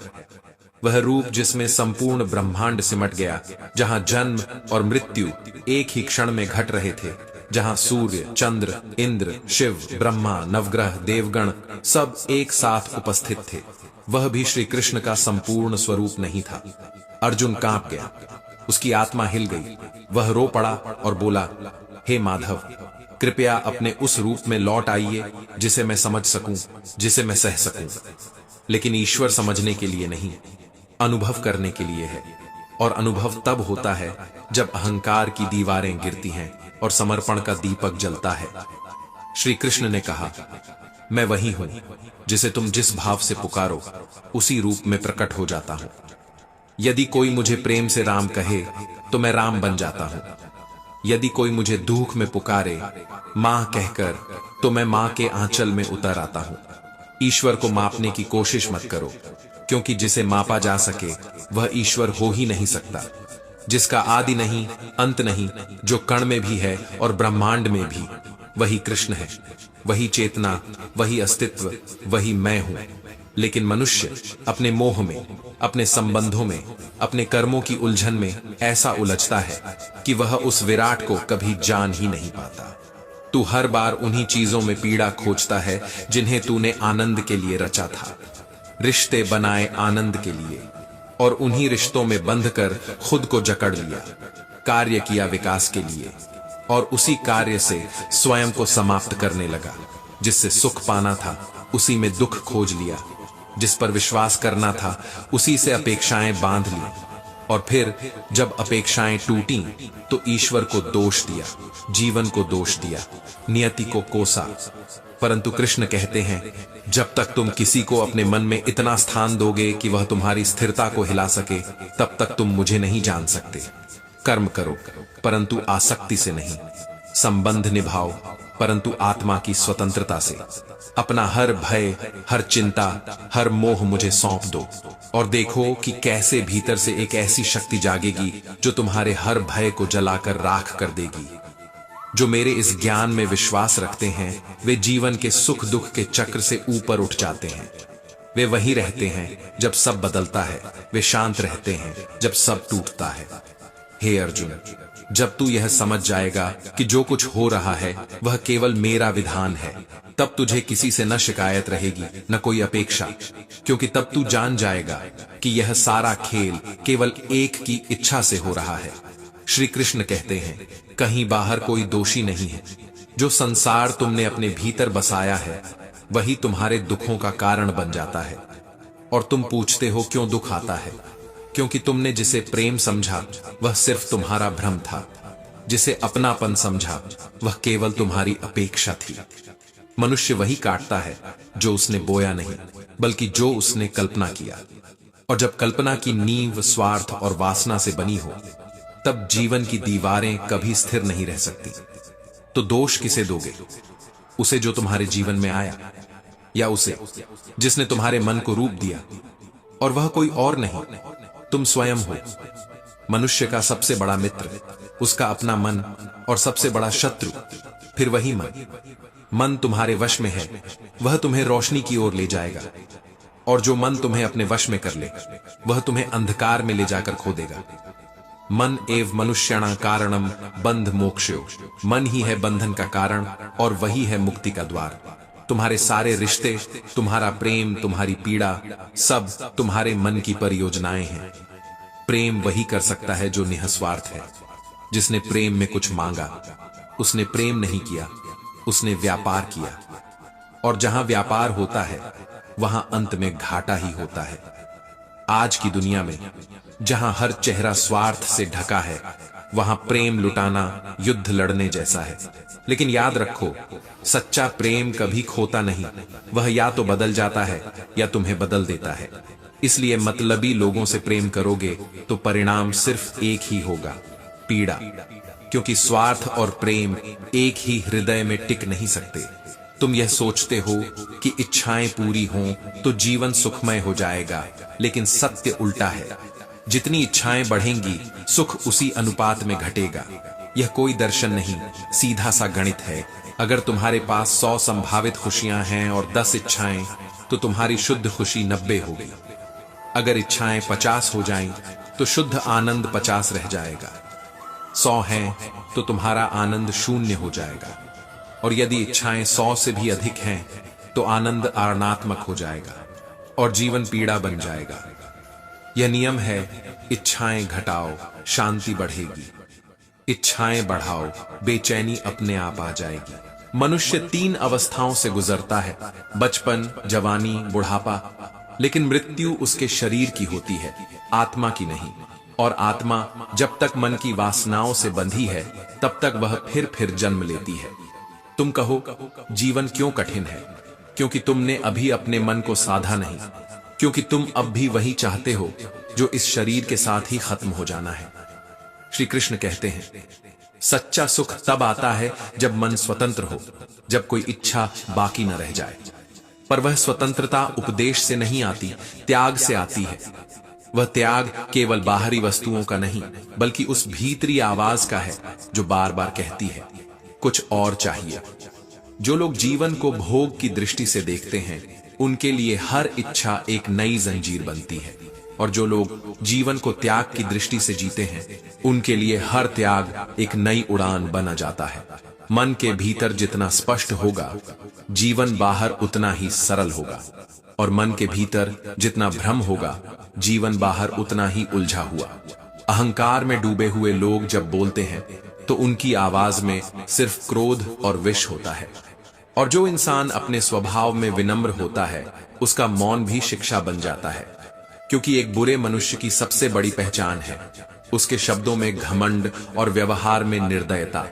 वह रूप जिसमें संपूर्ण ब्रह्मांड सिमट गया, जहां जन्म और मृत्यु एक ही क्षण में घट रहे थे, जहां सूर्य, चंद्र, इंद्र, शिव, ब्रह्मा, नवग्रह, देवगण सब एक साथ उपस्थित थे, वह भी श्री कृष्ण का संपूर्ण स्वरूप नहीं था। अर्जुन कांप गया, उसकी आत्मा हिल गई। वह रो पड़ा और बोला, हे माधव, कृपया अपने उस रूप में लौट आइए जिसे मैं समझ सकूं, जिसे मैं सह सकूं। लेकिन ईश्वर समझने के लिए नहीं, अनुभव करने के लिए है, और अनुभव तब होता है जब अहंकार की दीवारें गिरती हैं और समर्पण का दीपक जलता है। श्री कृष्ण ने कहा, मैं वही हूं जिसे तुम जिस भाव से पुकारो उसी रूप में प्रकट हो जाता हूं। यदि कोई मुझे प्रेम से राम कहे तो मैं राम बन जाता हूं। यदि कोई मुझे दुख में पुकारे मां कहकर तो मैं मां के आंचल में उतर आता हूं। ईश्वर को मापने की कोशिश मत करो, क्योंकि जिसे मापा जा सके वह ईश्वर हो ही नहीं सकता। जिसका आदि नहीं, अंत नहीं, जो कण में भी है और ब्रह्मांड में भी, वही कृष्ण है, वही चेतना, वही अस्तित्व, वही मैं हूं। लेकिन मनुष्य अपने मोह में, अपने संबंधों में, अपने कर्मों की उलझन में ऐसा उलझता है कि वह उस विराट को कभी जान ही नहीं पाता। तू हर बार उन्हीं चीजों में पीड़ा खोजता है जिन्हें तूने आनंद के लिए रचा था। रिश्ते बनाए आनंद के लिए और उन्हीं रिश्तों में बंधकर खुद को जकड़ लिया। कार्य किया विकास के लिए और उसी कार्य से स्वयं को समाप्त करने लगा। जिससे सुख पाना था उसी में दुख खोज लिया। जिस पर विश्वास करना था उसी से अपेक्षाएं बांध ली। और फिर जब अपेक्षाएं टूटी तो ईश्वर को दोष दिया, जीवन को दोष दिया, नियति को कोसा। परंतु कृष्ण कहते हैं, जब तक तुम किसी को अपने मन में इतना स्थान दोगे कि वह तुम्हारी स्थिरता को हिला सके, तब तक तुम मुझे नहीं जान सकते। कर्म करो परंतु आसक्ति से नहीं, संबंध निभाओ परंतु आत्मा की स्वतंत्रता से। अपना हर भय, हर चिंता, हर मोह मुझे सौंप दो और देखो कि कैसे भीतर से एक ऐसी शक्ति जागेगी जो तुम्हारे हर भय को जलाकर राख कर देगी। जो मेरे इस ज्ञान में विश्वास रखते हैं वे जीवन के सुख दुख के चक्र से ऊपर उठ जाते हैं। वे वहीं रहते हैं जब सब बदलता है, वे शांत रहते हैं जब सब टूटता है। हे अर्जुन, जब तू यह समझ जाएगा कि जो कुछ हो रहा है वह केवल मेरा विधान है, तब तुझे किसी से न शिकायत रहेगी न कोई अपेक्षा, क्योंकि तब तू जान जाएगा कि यह सारा खेल केवल एक की इच्छा से हो रहा है। श्री कृष्ण कहते हैं, कहीं बाहर कोई दोषी नहीं है। जो संसार तुमने अपने भीतर बसाया है वही तुम्हारे दुखों का कारण बन जाता है। और तुम पूछते हो क्यों दुख आता है? क्योंकि तुमने जिसे प्रेम समझा वह सिर्फ तुम्हारा भ्रम था। जिसे अपनापन समझा वह केवल तुम्हारी अपेक्षा थी। मनुष्य वही काटता है जो उसने बोया नहीं, बल्कि जो उसने कल्पना किया। और जब कल्पना की नींव स्वार्थ और वासना से बनी हो, तब जीवन की दीवारें कभी स्थिर नहीं रह सकती। तो दोष किसे दोगे? उसे जो तुम्हारे जीवन में आया, या उसे जिसने तुम्हारे मन को रूप दिया? और वह कोई और नहीं, तुम स्वयं हो। मनुष्य का सबसे बड़ा मित्र उसका अपना मन और सबसे बड़ा शत्रु फिर वही मन। मन तुम्हारे वश में है, वह तुम्हें रोशनी की ओर ले जाएगा। और जो मन तुम्हें अपने वश में कर ले वह तुम्हें अंधकार में ले जाकर खो देगा। मन एव मनुष्याणां कारणम बंध मोक्षो। मन ही है बंधन का कारण और वही है मुक्ति का द्वार। तुम्हारे सारे रिश्ते, तुम्हारा प्रेम, तुम्हारी पीड़ा, सब तुम्हारे मन की परियोजनाएं हैं। प्रेम वही कर सकता है जो निःस्वार्थ है। जिसने प्रेम में कुछ मांगा उसने प्रेम नहीं किया, उसने व्यापार किया। और जहां व्यापार होता है वहां अंत में घाटा ही होता है। आज की दुनिया में जहां हर चेहरा स्वार्थ से ढका है, वहां प्रेम लुटाना युद्ध लड़ने जैसा है। लेकिन याद रखो, सच्चा प्रेम कभी खोता नहीं। वह या तो बदल जाता है या तुम्हें बदल देता है। इसलिए मतलबी लोगों से प्रेम करोगे तो परिणाम सिर्फ एक ही होगा, पीड़ा। क्योंकि स्वार्थ और प्रेम एक ही हृदय में टिक नहीं सकते। तुम यह सोचते हो कि इच्छाएं पूरी हों तो जीवन सुखमय हो जाएगा, लेकिन सत्य उल्टा है। जितनी इच्छाएं बढ़ेंगी सुख उसी अनुपात में घटेगा। यह कोई दर्शन नहीं, सीधा सा गणित है। अगर तुम्हारे पास 100 संभावित खुशियां हैं और 10 इच्छाएं, तो तुम्हारी शुद्ध खुशी 90 होगी। अगर इच्छाएं 50 हो जाएं, तो शुद्ध आनंद 50 रह जाएगा। 100 हैं तो तुम्हारा आनंद 0 हो जाएगा। और यदि इच्छाएं 100 से भी अधिक हैं तो आनंद आरणात्मक हो जाएगा और जीवन पीड़ा बन जाएगा। यह नियम है, इच्छाएं घटाओ शांति बढ़ेगी, इच्छाएं बढ़ाओ बेचैनी अपने आप आ जाएगी। मनुष्य 3 अवस्थाओं से गुजरता है, बचपन, जवानी, बुढ़ापा। लेकिन मृत्यु उसके शरीर की होती है, आत्मा की नहीं। और आत्मा जब तक मन की वासनाओं से बंधी है तब तक वह फिर जन्म लेती है। तुम कहो जीवन क्यों कठिन है? क्योंकि तुमने अभी अपने मन को साधा नहीं। क्योंकि तुम अब भी वही चाहते हो जो इस शरीर के साथ ही खत्म हो जाना है। श्री कृष्ण कहते हैं, सच्चा सुख तब आता है जब मन स्वतंत्र हो, जब कोई इच्छा बाकी न रह जाए। पर वह स्वतंत्रता उपदेश से नहीं आती, त्याग से आती है। वह त्याग केवल बाहरी वस्तुओं का नहीं, बल्कि उस भीतरी आवाज का है जो बार बार कहती है, कुछ और चाहिए। जो लोग जीवन को भोग की दृष्टि से देखते हैं उनके लिए हर इच्छा एक नई जंजीर बनती है। और जो लोग जीवन को त्याग की दृष्टि से जीते हैं, उनके लिए हर त्याग एक नई उड़ान बना जाता है। मन के भीतर जितना स्पष्ट होगा, जीवन बाहर उतना ही सरल होगा। और मन के भीतर जितना भ्रम होगा, जीवन बाहर उतना ही उलझा हुआ। अहंकार में डूबे हुए लोग जब बोलते हैं तो उनकी आवाज में सिर्फ क्रोध और विष होता है। और जो इंसान अपने स्वभाव में विनम्र होता है, उसका मौन भी शिक्षा बन जाता है। क्योंकि एक बुरे मनुष्य की सबसे बड़ी पहचान है उसके शब्दों में घमंड और व्यवहार में निर्दयता।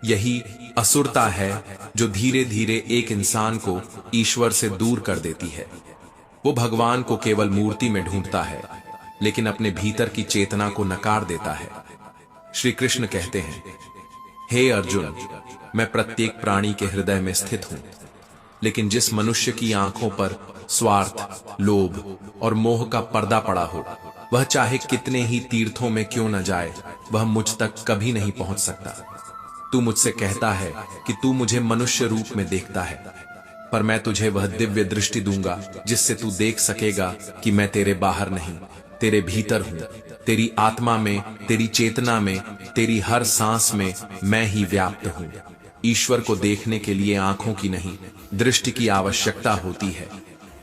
यही असुरता है जो धीरे धीरे एक इंसान को ईश्वर से दूर कर देती है। वो भगवान को केवल मूर्ति में ढूंढता है, लेकिन अपने भीतर की चेतना को नकार देता है। श्री कृष्ण कहते हैं, हे अर्जुन, मैं प्रत्येक प्राणी के हृदय में स्थित हूं, लेकिन जिस मनुष्य की आंखों पर स्वार्थ, लोभ और मोह का पर्दा पड़ा हो, वह चाहे कितने ही तीर्थों में क्यों न जाए, वह मुझ तक कभी नहीं पहुंच सकता। तू मुझसे कहता है कि तू मुझे मनुष्य रूप में देखता है, पर मैं तुझे वह दिव्य दृष्टि दूंगा जिससे तू देख सकेगा कि मैं तेरे बाहर नहीं, तेरे भीतर हूं। तेरी आत्मा में, तेरी चेतना में, तेरी हर सांस में मैं ही व्याप्त हूं। ईश्वर को देखने के लिए आंखों की नहीं, दृष्टि की आवश्यकता होती है।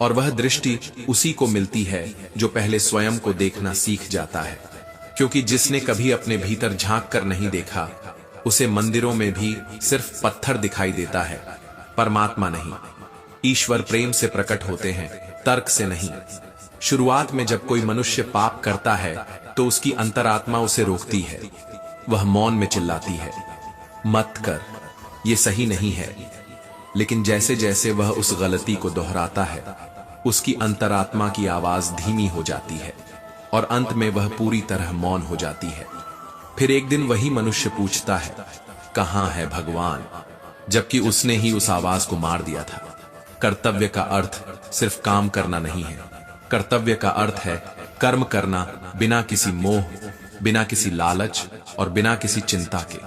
और वह दृष्टि उसी को मिलती है जो पहले स्वयं को देखना सीख जाता है। क्योंकि जिसने कभी अपने भीतर झांक कर नहीं देखा, उसे मंदिरों में भी सिर्फ पत्थर दिखाई देता है, परमात्मा नहीं। ईश्वर प्रेम से प्रकट होते हैं, तर्क से नहीं। शुरुआत में जब कोई मनुष्य पाप करता है तो उसकी अंतरात्मा उसे रोकती है। वह मौन में चिल्लाती है, मत कर, ये सही नहीं है। लेकिन जैसे जैसे वह उस गलती को दोहराता है, उसकी अंतरात्मा की आवाज धीमी हो जाती है और अंत में वह पूरी तरह मौन हो जाती है। फिर एक दिन वही मनुष्य पूछता है, कहां है भगवान? जबकि उसने ही उस आवाज को मार दिया था। कर्तव्य का अर्थ सिर्फ काम करना नहीं है। कर्तव्य का अर्थ है कर्म करना बिना किसी मोह, बिना किसी लालच और बिना किसी चिंता के।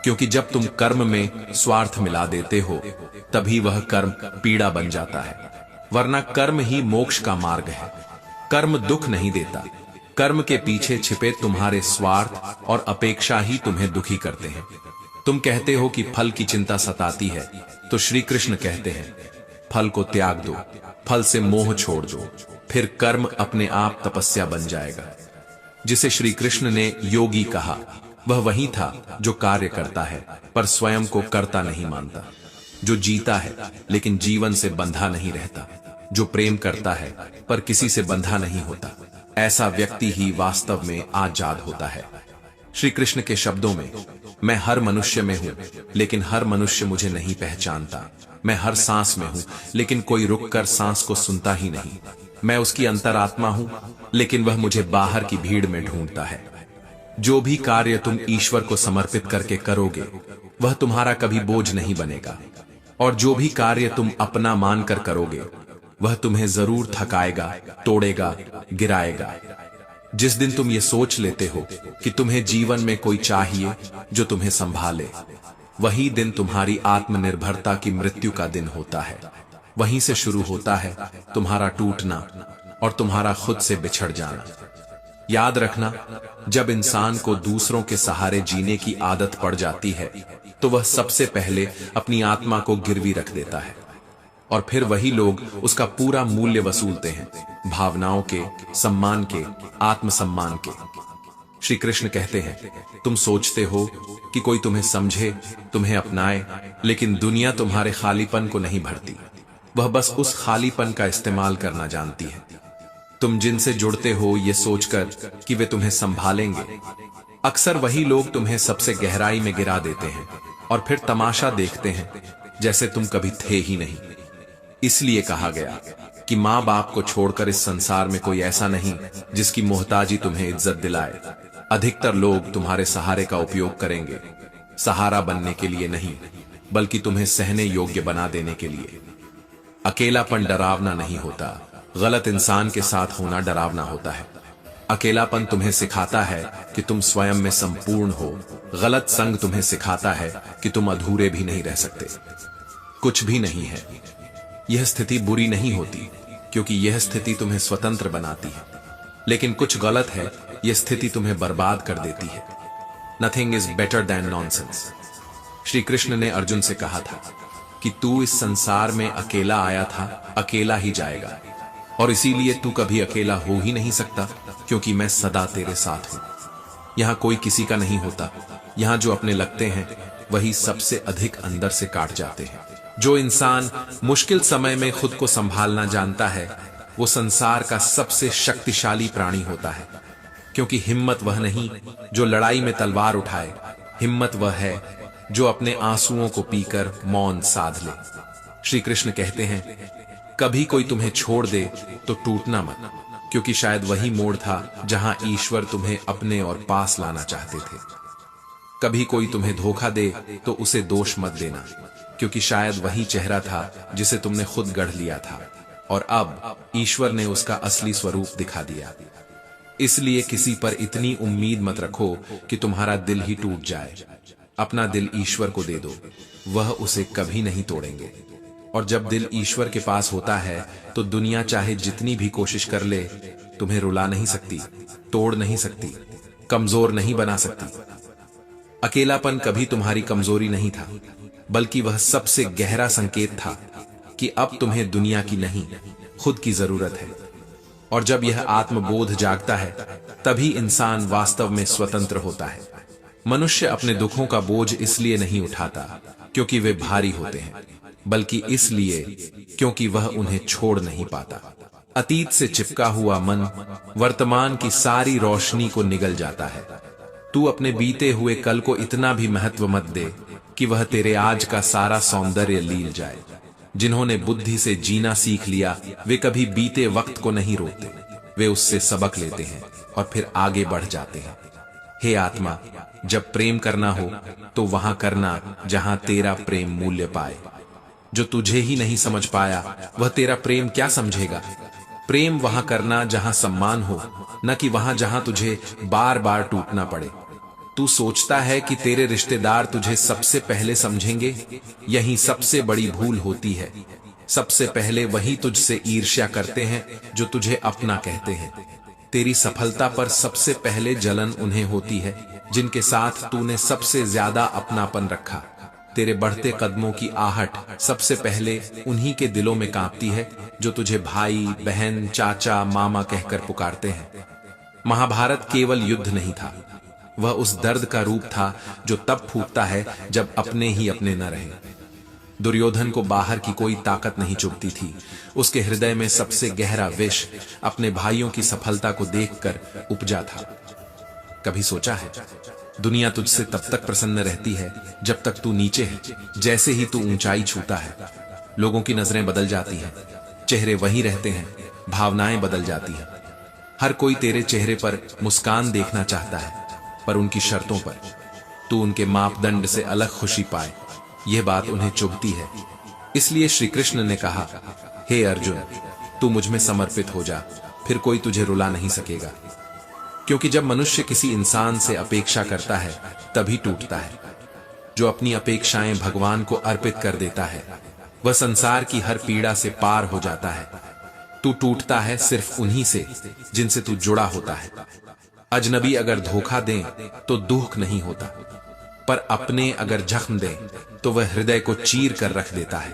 क्योंकि जब तुम कर्म में स्वार्थ मिला देते हो, तभी वह कर्म पीड़ा बन जाता है। वरना कर्म ही मोक्ष का मार्ग है। कर्म दुख नहीं देता। कर्म के पीछे छिपे तुम्हारे स्वार्थ और अपेक्षा ही तुम्हें दुखी करते हैं। तुम कहते हो कि फल की चिंता सताती है, तो श्री कृष्ण कहते हैं, फल को त्याग दो, फल से मोह छोड़ दो, फिर कर्म अपने आप तपस्या बन जाएगा। जिसे श्री कृष्ण ने योगी कहा, वह वही था जो कार्य करता है पर स्वयं को कर्ता नहीं मानता, जो जीता है लेकिन जीवन से बंधा नहीं रहता, जो प्रेम करता है पर किसी से बंधा नहीं होता। ऐसा व्यक्ति ही वास्तव में आजाद होता है। श्री कृष्ण के शब्दों में, मैं हर मनुष्य में हूं, लेकिन हर मनुष्य मुझे नहीं पहचानता। मैं हर सांस में हूं, लेकिन कोई रुककर सांस को सुनता ही नहीं। मैं उसकी अंतरात्मा हूं, लेकिन वह मुझे बाहर की भीड़ में ढूंढता है। जो भी कार्य तुम ईश्वर को समर्पित करके करोगे, वह तुम्हारा कभी बोझ नहीं बनेगा। और जो भी कार्य तुम अपना मानकर करोगे, वह तुम्हें जरूर थकाएगा, तोड़ेगा, गिराएगा। जिस दिन तुम ये सोच लेते हो कि तुम्हें जीवन में कोई चाहिए जो तुम्हें संभाले, वही दिन तुम्हारी आत्मनिर्भरता की मृत्यु का दिन होता है। वहीं से शुरू होता है तुम्हारा टूटना और तुम्हारा खुद से बिछड़ जाना। याद रखना, जब इंसान को दूसरों के सहारे जीने की आदत पड़ जाती है, तो वह सबसे पहले अपनी आत्मा को गिरवी रख देता है। और फिर वही लोग उसका पूरा मूल्य वसूलते हैं, भावनाओं के, सम्मान के, आत्मसम्मान के। श्री कृष्ण कहते हैं, तुम सोचते हो कि कोई तुम्हें समझे, तुम्हें अपनाए, लेकिन दुनिया तुम्हारे खालीपन को नहीं भरती। वह बस उस खालीपन का इस्तेमाल करना जानती है। तुम जिनसे जुड़ते हो ये सोचकर कि वे तुम्हें संभालेंगे, अक्सर वही लोग तुम्हें सबसे गहराई में गिरा देते हैं और फिर तमाशा देखते हैं जैसे तुम कभी थे ही नहीं। इसलिए कहा गया कि माँ बाप को छोड़कर इस संसार में कोई ऐसा नहीं जिसकी मोहताजी तुम्हें इज्जत दिलाए। अधिकतर लोग तुम्हारे सहारे का उपयोग करेंगे, सहारा बनने के लिए नहीं, बल्कि तुम्हें सहने योग्य बना देने के लिए। अकेलापन डरावना नहीं होता, गलत इंसान के साथ होना डरावना होता है। अकेलापन तुम्हें सिखाता है कि तुम स्वयं में संपूर्ण हो। गलत संग तुम्हें सिखाता है कि तुम अधूरे भी नहीं रह सकते, कुछ भी नहीं है। यह स्थिति बुरी नहीं होती, क्योंकि यह स्थिति तुम्हें स्वतंत्र बनाती है, लेकिन कुछ गलत है, यह स्थिति तुम्हें बर्बाद कर देती है। Nothing is better than nonsense. Shri Krishna ने अर्जुन से कहा था कि तू इस संसार में अकेला आया था, अकेला ही जाएगा, और इसीलिए तू कभी अकेला हो ही नहीं सकता, क्योंकि मैं सदा तेरे साथ हूं। यहां कोई किसी का नहीं होता। यहां जो अपने लगते हैं वही सबसे अधिक अंदर से काट जाते हैं। जो इंसान मुश्किल समय में खुद को संभालना जानता है, वो संसार का सबसे शक्तिशाली प्राणी होता है, क्योंकि हिम्मत वह नहीं जो लड़ाई में तलवार उठाए, हिम्मत वह है जो अपने आंसुओं को पीकर मौन साध ले। श्री कृष्ण कहते हैं, कभी कोई तुम्हें छोड़ दे तो टूटना मत, क्योंकि शायद वही मोड़ था जहां ईश्वर तुम्हें अपने और पास लाना चाहते थे। कभी कोई तुम्हें धोखा दे तो उसे दोष मत देना, क्योंकि शायद वही चेहरा था जिसे तुमने खुद गढ़ लिया था, और अब ईश्वर ने उसका असली स्वरूप दिखा दिया। इसलिए किसी पर इतनी उम्मीद मत रखो कि तुम्हारा दिल ही टूट जाए। अपना दिल ईश्वर को दे दो, वह उसे कभी नहीं तोड़ेंगे। और जब दिल ईश्वर के पास होता है तो दुनिया चाहे जितनी भी कोशिश कर ले, तुम्हें रुला नहीं सकती, तोड़ नहीं सकती, कमजोर नहीं बना सकती। अकेलापन कभी तुम्हारी कमजोरी नहीं था, बल्कि वह सबसे गहरा संकेत था कि अब तुम्हें दुनिया की नहीं, खुद की जरूरत है। और जब यह आत्मबोध जागता है, तभी इंसान वास्तव में स्वतंत्र होता है। मनुष्य अपने दुखों का बोझ इसलिए नहीं उठाता क्योंकि वे भारी होते हैं, बल्कि इसलिए क्योंकि वह उन्हें छोड़ नहीं पाता। अतीत से चिपका हुआ मन वर्तमान की सारी रोशनी को निगल जाता है। तू अपने बीते हुए कल को इतना भी महत्व मत दे कि वह तेरे आज का सारा सौंदर्य लील जाए। जिन्होंने बुद्धि से जीना सीख लिया, वे कभी बीते वक्त को नहीं रोकते, वे उससे सबक लेते हैं और फिर आगे बढ़ जाते हैं। हे आत्मा, जब प्रेम करना हो तो वहां करना जहां तेरा प्रेम मूल्य पाए। जो तुझे ही नहीं समझ पाया, वह तेरा प्रेम क्या समझेगा। प्रेम वहां करना जहां सम्मान हो, न कि वहां जहां तुझे बार बार टूटना पड़े। तू सोचता है कि तेरे रिश्तेदार तुझे सबसे पहले समझेंगे, यही सबसे बड़ी भूल होती है। सबसे पहले वही तुझसे ईर्ष्या करते हैं जो तुझे अपना कहते हैं। तेरी सफलता पर सबसे पहले जलन उन्हें होती है जिनके साथ तूने सबसे ज्यादा अपनापन रखा। तेरे बढ़ते कदमों की आहट सबसे पहले उन्हीं के दिलों में कांपती है जो तुझे भाई, बहन, चाचा, मामा कहकर पुकारते हैं। महाभारत केवल युद्ध नहीं था, वह उस दर्द का रूप था जो तब फूटता है जब अपने ही अपने न रहे। दुर्योधन को बाहर की कोई ताकत नहीं चुभती थी। उसके हृदय में सबसे गहरा विष अपने भाइयों की सफलता को देखकर उपजा था। कभी सोचा है, दुनिया तुझसे तब तक प्रसन्न रहती है जब तक तू नीचे है। जैसे ही तू ऊंचाई छूता है, लोगों की नजरें बदल जाती हैं, चेहरे वही रहते हैं, भावनाएं बदल जाती हैं। हर कोई तेरे चेहरे पर मुस्कान देखना चाहता है, पर उनकी शर्तों पर। तू उनके मापदंड से अलग खुशी पाए, यह बात उन्हें चुभती है। इसलिए श्री कृष्ण ने कहा, हे अर्जुन, तू मुझ में समर्पित हो जा, फिर कोई तुझे रुला नहीं सकेगा। क्योंकि जब मनुष्य किसी इंसान से अपेक्षा करता है, तभी टूटता है। जो अपनी अपेक्षाएं भगवान को अर्पित कर देता है, वह संसार की हर पीड़ा से पार हो जाता है। तू टूटता है सिर्फ उन्हीं से जिनसे तू जुड़ा होता है। अजनबी अगर धोखा दें तो दुख नहीं होता, पर अपने अगर जख्म दें तो वह हृदय को चीर कर रख देता है।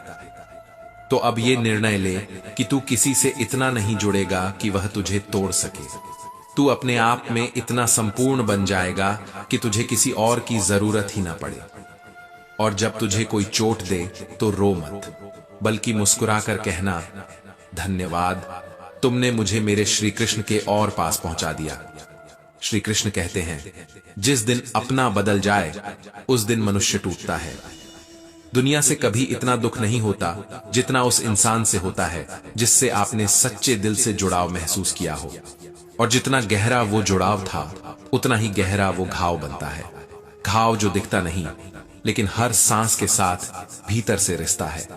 तो अब ये निर्णय ले कि तू किसी से इतना नहीं जुड़ेगा कि वह तुझे तोड़ सके। तू अपने आप में इतना संपूर्ण बन जाएगा कि तुझे किसी और की जरूरत ही ना पड़े। और जब तुझे कोई चोट दे तो रो मत, बल्कि मुस्कुराकर कहना, धन्यवाद, तुमने मुझे मेरे श्री कृष्ण के और पास पहुंचा दिया। श्री कृष्ण कहते हैं, जिस दिन अपना बदल जाए उस दिन मनुष्य टूटता है। दुनिया से कभी इतना दुख नहीं होता जितना उस इंसान से होता है जिससे आपने सच्चे दिल से जुड़ाव महसूस किया हो। और जितना गहरा वो जुड़ाव था, उतना ही गहरा वो घाव बनता है। घाव जो दिखता नहीं, लेकिन हर सांस के साथ भीतर से रिश्ता है।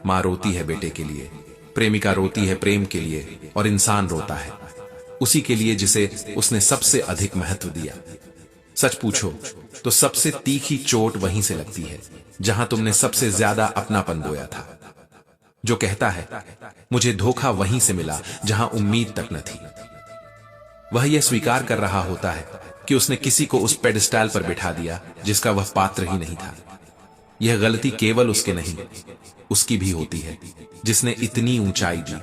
माँ रोती है बेटे के लिए, प्रेमिका रोती है प्रेम के लिए, और इंसान रोता है उसी के लिए जिसे उसने सबसे अधिक महत्व दिया। सच पूछो तो सबसे तीखी चोट वहीं से लगती है जहां तुमने सबसे ज्यादा अपनापन बोया था। जो कहता है मुझे धोखा वहीं से मिला जहां उम्मीद तक न थी। वह यह स्वीकार कर रहा होता है कि उसने किसी को उस पेडिस्टल पर बिठा दिया जिसका वह पात्र ही नहीं था। यह गलती केवल उसके नहीं, उसकी भी होती है जिसने इतनी ऊंचाई दी।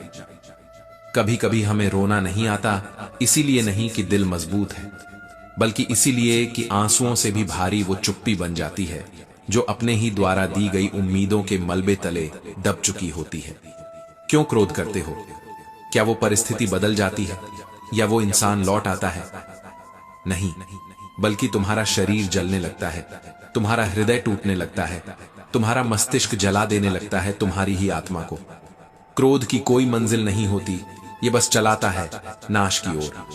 कभी कभी हमें रोना नहीं आता, इसीलिए नहीं कि दिल मजबूत है, बल्कि इसीलिए कि आंसुओं से भी भारी वो चुप्पी बन जाती है जो अपने ही द्वारा दी गई उम्मीदों के मलबे तले दब चुकी होती है। क्यों क्रोध करते हो? क्या वो परिस्थिति बदल जाती है या वो इंसान लौट आता है? नहीं, बल्कि तुम्हारा शरीर जलने लगता है, तुम्हारा हृदय टूटने लगता है, तुम्हारा मस्तिष्क जला देने लगता है तुम्हारी ही आत्मा को। क्रोध की कोई मंजिल नहीं होती, ये बस चलाता है नाश की ओर।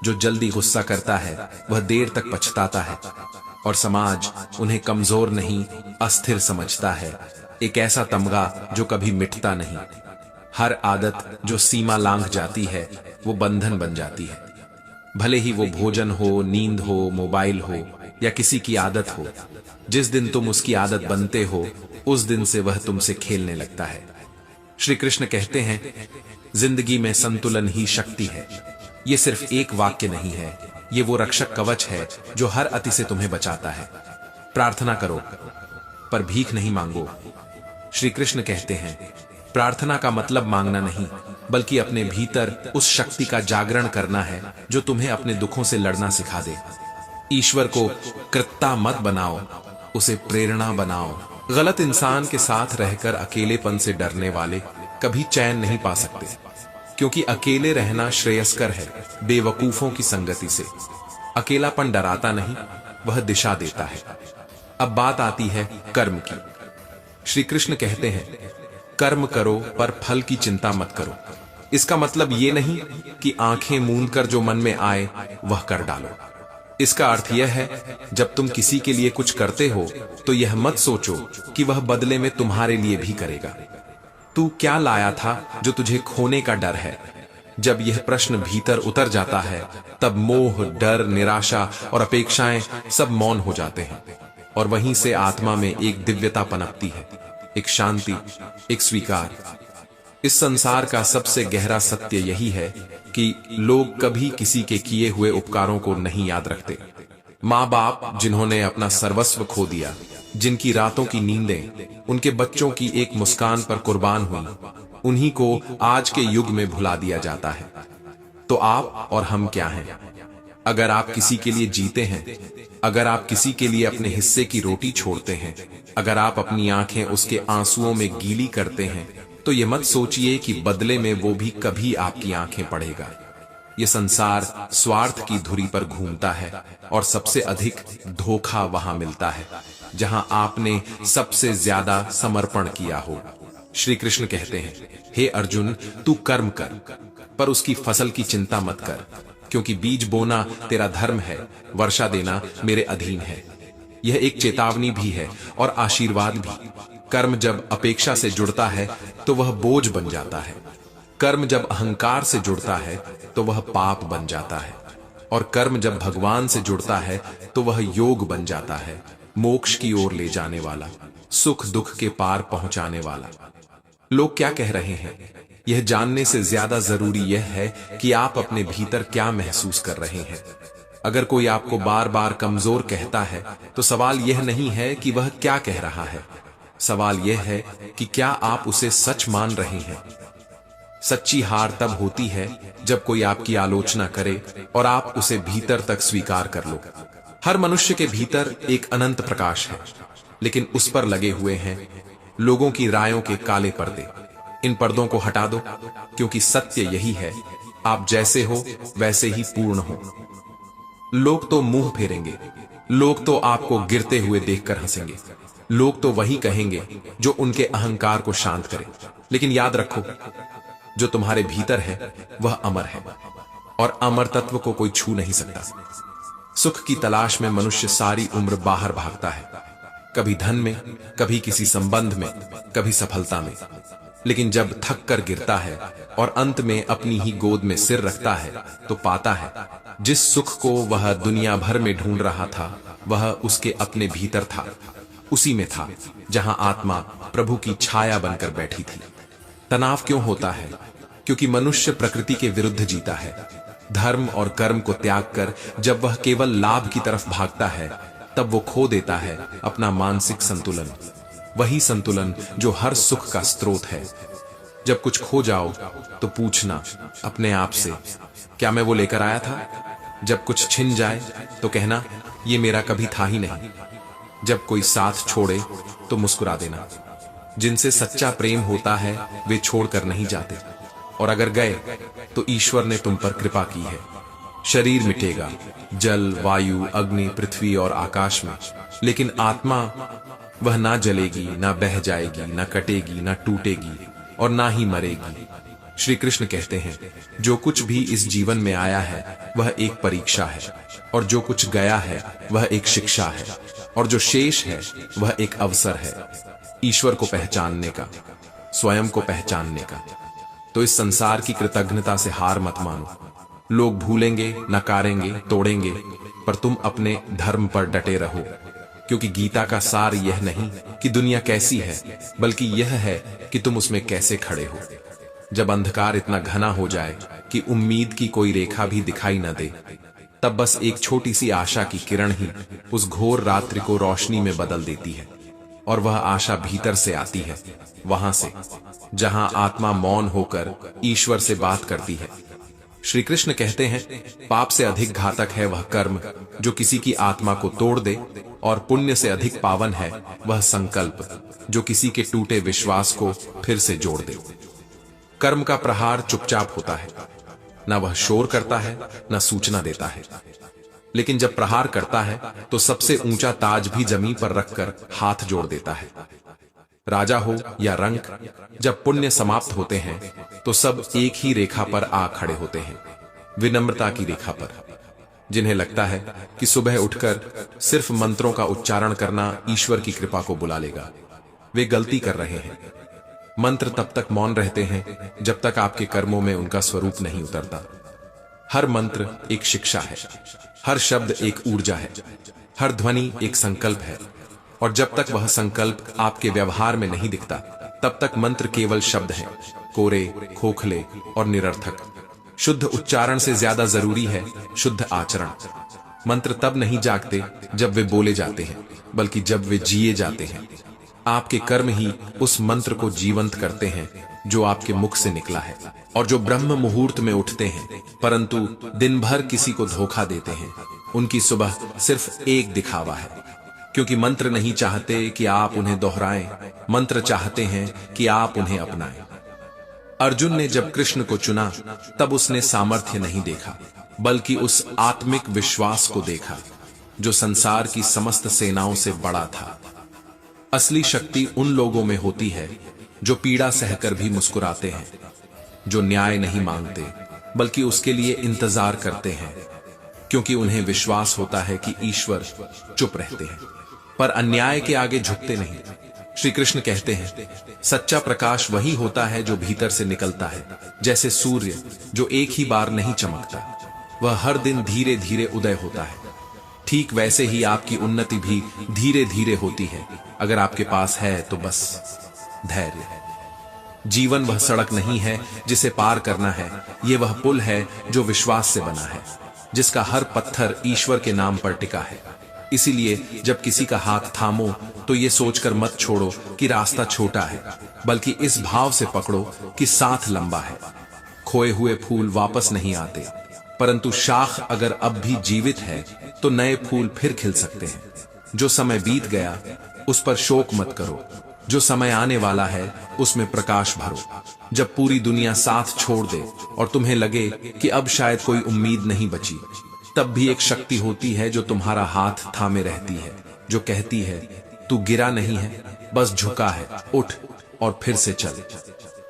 जो जल्दी गुस्सा करता है वह देर तक पछताता है, और समाज उन्हें कमजोर नहीं अस्थिर समझता है, एक ऐसा तमगा जो कभी मिटता नहीं। हर आदत जो सीमा लांघ जाती है वो बंधन बन जाती है, भले ही वो भोजन हो, नींद हो, मोबाइल हो या किसी की आदत हो। जिस दिन तुम उसकी आदत बनते हो उस दिन से वह तुमसे खेलने लगता है। श्री कृष्ण कहते हैं जिंदगी में संतुलन ही शक्ति है। ये सिर्फ एक वाक्य नहीं है, ये वो रक्षक कवच है जो हर अति से तुम्हें बचाता है। प्रार्थना करो पर भीख नहीं मांगो। श्री कृष्ण कहते हैं प्रार्थना का मतलब मांगना नहीं, बल्कि अपने भीतर उस शक्ति का जागरण करना है जो तुम्हें अपने दुखों से लड़ना सिखा दे। ईश्वर को कृत्ता मत बनाओ, उसे प्रेरणा बनाओ। गलत इंसान के साथ रहकर अकेलेपन से डरने वाले कभी चैन नहीं पा सकते, क्योंकि अकेले रहना श्रेयस्कर है बेवकूफों की संगति से। अकेलापन डराता नहीं, वह दिशा देता है। अब बात आती है कर्म की। श्री कृष्ण कहते हैं कर्म करो पर फल की चिंता मत करो। इसका मतलब ये नहीं कि आंखें मूंद कर जो मन में आए वह कर डालो। इसका अर्थ यह है जब तुम किसी के लिए कुछ करते हो तो यह मत सोचो कि वह बदले में तुम्हारे लिए भी करेगा। तू क्या लाया था जो तुझे खोने का डर है? जब यह प्रश्न भीतर उतर जाता है तब मोह, डर, निराशा और अपेक्षाएं सब मौन हो जाते हैं, और वहीं से आत्मा में एक दिव्यता पनपती है, एक शांति, एक स्वीकार। इस संसार का सबसे गहरा सत्य यही है कि लोग कभी किसी के किए हुए उपकारों को नहीं याद रखते। माँ बाप जिन्होंने अपना सर्वस्व खो दिया, जिनकी रातों की नींदें उनके बच्चों की एक मुस्कान पर कुर्बान हुई, उन्हीं को आज के युग में भुला दिया जाता है। तो आप और हम क्या हैं? अगर आप किसी के लिए जीते हैं, अगर आप किसी के लिए अपने हिस्से की रोटी छोड़ते हैं, अगर आप अपनी आंखें उसके आंसुओं में गीली करते हैं, तो ये मत सोचिए कि बदले में वो भी कभी आपकी आंखें पढ़ेगा। ये संसार स्वार्थ की धुरी पर घूमता है, और सबसे अधिक धोखा वहां मिलता है जहां आपने सबसे ज्यादा समर्पण किया हो। श्री कृष्ण कहते हैं हे अर्जुन, तू कर्म कर पर उसकी फसल की चिंता मत कर, क्योंकि बीज बोना तेरा धर्म है, वर्षा देना मेरे अधीन है। यह एक चेतावनी भी है और आशीर्वाद भी। कर्म जब अपेक्षा से जुड़ता है तो वह बोझ बन जाता है, कर्म जब अहंकार से जुड़ता है तो वह पाप बन जाता है, और कर्म जब भगवान से जुड़ता है तो वह योग बन जाता है, मोक्ष की ओर ले जाने वाला, सुख दुख के पार पहुंचाने वाला। लोग क्या कह रहे हैं, यह जानने से ज्यादा जरूरी यह है कि आप अपने भीतर क्या महसूस कर रहे हैं। अगर कोई आपको बार बार कमजोर कहता है तो सवाल यह नहीं है कि वह क्या कह रहा है, सवाल यह है कि क्या आप उसे सच मान रहे हैं। सच्ची हार तब होती है जब कोई आपकी आलोचना करे और आप उसे भीतर तक स्वीकार कर लो। हर मनुष्य के भीतर एक अनंत प्रकाश है, लेकिन उस पर लगे हुए हैं लोगों की रायों के काले पर्दे। इन पर्दों को हटा दो, क्योंकि सत्य यही है, आप जैसे हो वैसे ही पूर्ण हो। लोग तो मुंह फेरेंगे, लोग तो आपको गिरते हुए देखकर हंसेंगे, लोग तो वही कहेंगे जो उनके अहंकार को शांत करे। लेकिन याद रखो, जो तुम्हारे भीतर है वह अमर है, और अमर तत्व को कोई छू नहीं सकता। सुख की तलाश में मनुष्य सारी उम्र बाहर भागता है, कभी धन में, कभी किसी संबंध में, कभी सफलता में। लेकिन जब थक कर गिरता है और अंत में अपनी ही गोद में सिर रखता है तो पाता है जिस सुख को वह दुनिया भर में ढूंढ रहा था वह उसके अपने भीतर था, उसी में था जहां आत्मा प्रभु की छाया बनकर बैठी थी। तनाव क्यों होता है? क्योंकि मनुष्य प्रकृति के विरुद्ध जीता है। धर्म और कर्म को त्याग कर जब वह केवल लाभ की तरफ भागता है, तब वो खो देता है अपना मानसिक संतुलन, वही संतुलन जो हर सुख का स्रोत है। जब कुछ खो जाओ तो पूछना अपने आप से, क्या मैं वो लेकर आया था? जब कुछ छिन जाए तो कहना, ये मेरा कभी था ही नहीं। जब कोई साथ छोड़े तो मुस्कुरा देना। जिनसे सच्चा प्रेम होता है वे छोड़कर नहीं जाते, और अगर गए तो ईश्वर ने तुम पर कृपा की है। शरीर मिटेगा, जल, वायु, अग्नि, पृथ्वी और आकाश में, लेकिन आत्मा वह ना जलेगी, ना बह जाएगी, ना कटेगी, ना टूटेगी और ना ही मरेगी। श्री कृष्ण कहते हैं, जो कुछ भी इस जीवन में आया है वह एक परीक्षा है, और जो कुछ गया है वह एक शिक्षा है, और जो शेष है वह एक अवसर है ईश्वर को पहचानने का, स्वयं को पहचानने का। तो इस संसार की कृतज्ञता से हार मत मानो। लोग भूलेंगे, नकारेंगे, तोड़ेंगे, पर तुम अपने धर्म पर डटे रहो, क्योंकि गीता का सार यह नहीं कि दुनिया कैसी है, बल्कि यह है कि तुम उसमें कैसे खड़े हो। जब अंधकार इतना घना हो जाए कि उम्मीद की कोई रेखा भी दिखाई न दे, तब बस एक छोटी सी आशा की किरण ही उस घोर रात्रि को रोशनी में बदल देती है। और वह आशा भीतर से आती है, वहां से जहां आत्मा मौन होकर ईश्वर से बात करती है। श्री कृष्ण कहते हैं, पाप से अधिक घातक है वह कर्म जो किसी की आत्मा को तोड़ दे, और पुण्य से अधिक पावन है वह संकल्प जो किसी के टूटे विश्वास को फिर से जोड़ दे। कर्म का प्रहार चुपचाप होता है, ना वह शोर करता है, ना सूचना देता है। लेकिन जब प्रहार करता है तो सबसे ऊंचा ताज भी जमीन पर रखकर हाथ जोड़ देता है। राजा हो या रंक, जब पुण्य समाप्त होते हैं तो सब एक ही रेखा पर आ खड़े होते हैं, विनम्रता की रेखा पर। जिन्हें लगता है कि सुबह उठकर सिर्फ मंत्रों का उच्चारण करना ईश्वर की कृपा को बुला लेगा, वे गलती कर रहे हैं। मंत्र तब तक मौन रहते हैं जब तक आपके कर्मों में उनका स्वरूप नहीं उतरता। हर मंत्र एक शिक्षा है, हर शब्द एक ऊर्जा है, हर ध्वनि एक संकल्प है, और जब तक वह संकल्प आपके व्यवहार में नहीं दिखता, तब तक मंत्र केवल शब्द हैं, कोरे, खोखले और निरर्थक। शुद्ध उच्चारण से ज्यादा जरूरी है शुद्ध आचरण। मंत्र तब नहीं जागते जब वे बोले जाते हैं, बल्कि जब वे जिए जाते हैं। आपके कर्म ही उस मंत्र को जीवंत करते हैं जो आपके मुख से निकला है। और जो ब्रह्म मुहूर्त में उठते हैं परंतु दिन भर किसी को धोखा देते हैं, उनकी सुबह सिर्फ एक दिखावा है, क्योंकि मंत्र नहीं चाहते कि आप उन्हें दोहराएं, मंत्र चाहते हैं कि आप उन्हें अपनाएं। अर्जुन ने जब कृष्ण को चुना तब उसने सामर्थ्य नहीं देखा, बल्कि उस आत्मिक विश्वास को देखा जो संसार की समस्त सेनाओं से बड़ा था। असली शक्ति उन लोगों में होती है जो पीड़ा सहकर भी मुस्कुराते हैं, जो न्याय नहीं मांगते बल्कि उसके लिए इंतजार करते हैं, क्योंकि उन्हें विश्वास होता है कि ईश्वर चुप रहते हैं पर अन्याय के आगे झुकते नहीं। श्री कृष्ण कहते हैं, सच्चा प्रकाश वही होता है जो भीतर से निकलता है। जैसे सूर्य जो एक ही बार नहीं चमकता, वह हर दिन धीरे धीरे उदय होता है, ठीक वैसे ही आपकी उन्नति भी धीरे धीरे होती है, अगर आपके पास है तो बस धैर्य। जीवन वह सड़क नहीं है जिसे पार करना है, ये वह पुल है जो विश्वास से बना है, जिसका हर पत्थर ईश्वर के नाम पर टिका है। इसीलिए जब किसी का हाथ थामो तो ये सोचकर मत छोड़ो कि रास्ता छोटा है, बल्कि इस भाव से पकड़ो कि साथ लंबा है। खोए हुए फूल वापस नहीं आते, परंतु शाख अगर अब भी जीवित है तो नए फूल फिर खिल सकते हैं। जो समय बीत गया उस पर शोक मत करो, जो समय आने वाला है उसमें प्रकाश भरो। जब पूरी दुनिया साथ छोड़ दे और तुम्हें लगे कि अब शायद कोई उम्मीद नहीं बची, तब भी एक शक्ति होती है जो तुम्हारा हाथ थामे रहती है, जो कहती है तू गिरा नहीं है, बस झुका है, उठ और फिर से चल।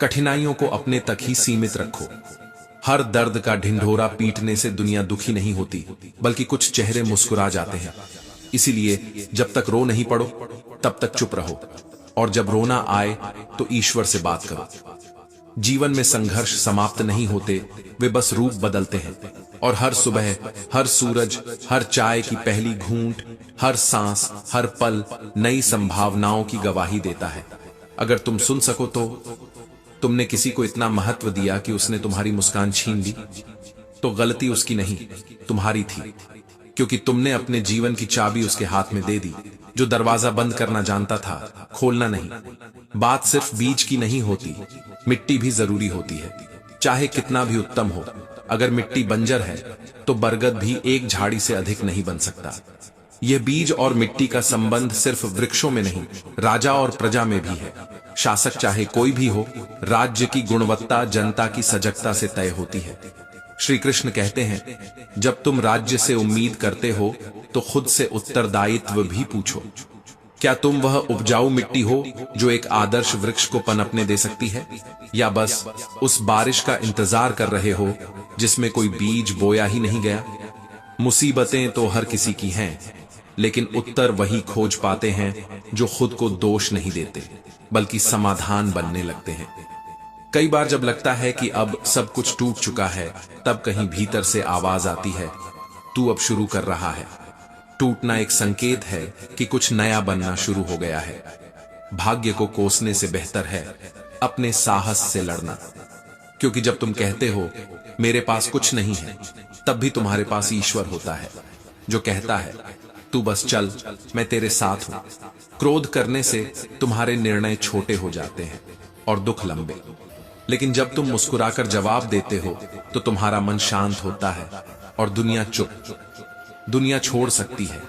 कठिनाइयों को अपने तक ही सीमित रखो। हर दर्द का ढिंढोरा पीटने से दुनिया दुखी नहीं होती, बल्कि कुछ चेहरे मुस्कुरा जाते हैं। इसीलिए जब तक रो नहीं पड़ो तब तक चुप रहो, और जब रोना आए तो ईश्वर से बात करो। जीवन में संघर्ष समाप्त नहीं होते, वे बस रूप बदलते हैं। और हर सुबह, हर सूरज, हर चाय की पहली घूंट, हर सांस, हर पल नई संभावनाओं की गवाही देता है। अगर तुम सुन सको तो तुमने किसी को इतना महत्व दिया कि उसने तुम्हारी मुस्कान छीन ली, तो गलती उसकी नहीं, तुम्हारी थी, क्योंकि तुमने अपने जीवन की चाबी उसके हाथ में दे दी। जो दरवाजा बंद करना जानता था, खोलना नहीं। बात सिर्फ बीज की नहीं होती, मिट्टी भी जरूरी होती है। चाहे कितना भी उत्तम हो, अगर मिट्टी बंजर है तो बरगद भी एक झाड़ी से अधिक नहीं बन सकता। यह बीज और मिट्टी का संबंध सिर्फ वृक्षों में नहीं, राजा और प्रजा में भी है। शासक चाहे कोई भी हो, राज्य की गुणवत्ता जनता की सजगता से तय होती है। श्री कृष्ण कहते हैं, जब तुम राज्य से उम्मीद करते हो तो खुद से उत्तरदायित्व भी पूछो। क्या तुम वह उपजाऊ मिट्टी हो जो एक आदर्श वृक्ष को पनपने दे सकती है, या बस उस बारिश का इंतजार कर रहे हो जिसमें कोई बीज बोया ही नहीं गया? मुसीबतें तो हर किसी की हैं, लेकिन उत्तर वही खोज पाते हैं जो खुद को दोष नहीं देते, बल्कि समाधान बनने लगते हैं। कई बार जब लगता है कि अब सब कुछ टूट चुका है, तब कहीं भीतर से आवाज आती है, तू अब शुरू कर रहा है। टूटना एक संकेत है कि कुछ नया बनना शुरू हो गया है। भाग्य को कोसने से बेहतर है अपने साहस से लड़ना, क्योंकि जब तुम कहते हो मेरे पास कुछ नहीं है, तब भी तुम्हारे पास ईश्वर होता है जो कहता है, तू बस चल, मैं तेरे साथ हूं। क्रोध करने से तुम्हारे निर्णय छोटे हो जाते हैं और दुख लंबे, लेकिन जब तुम मुस्कुराकर जवाब देते हो तो तुम्हारा मन शांत होता है और दुनिया चुप। दुनिया छोड़ सकती है,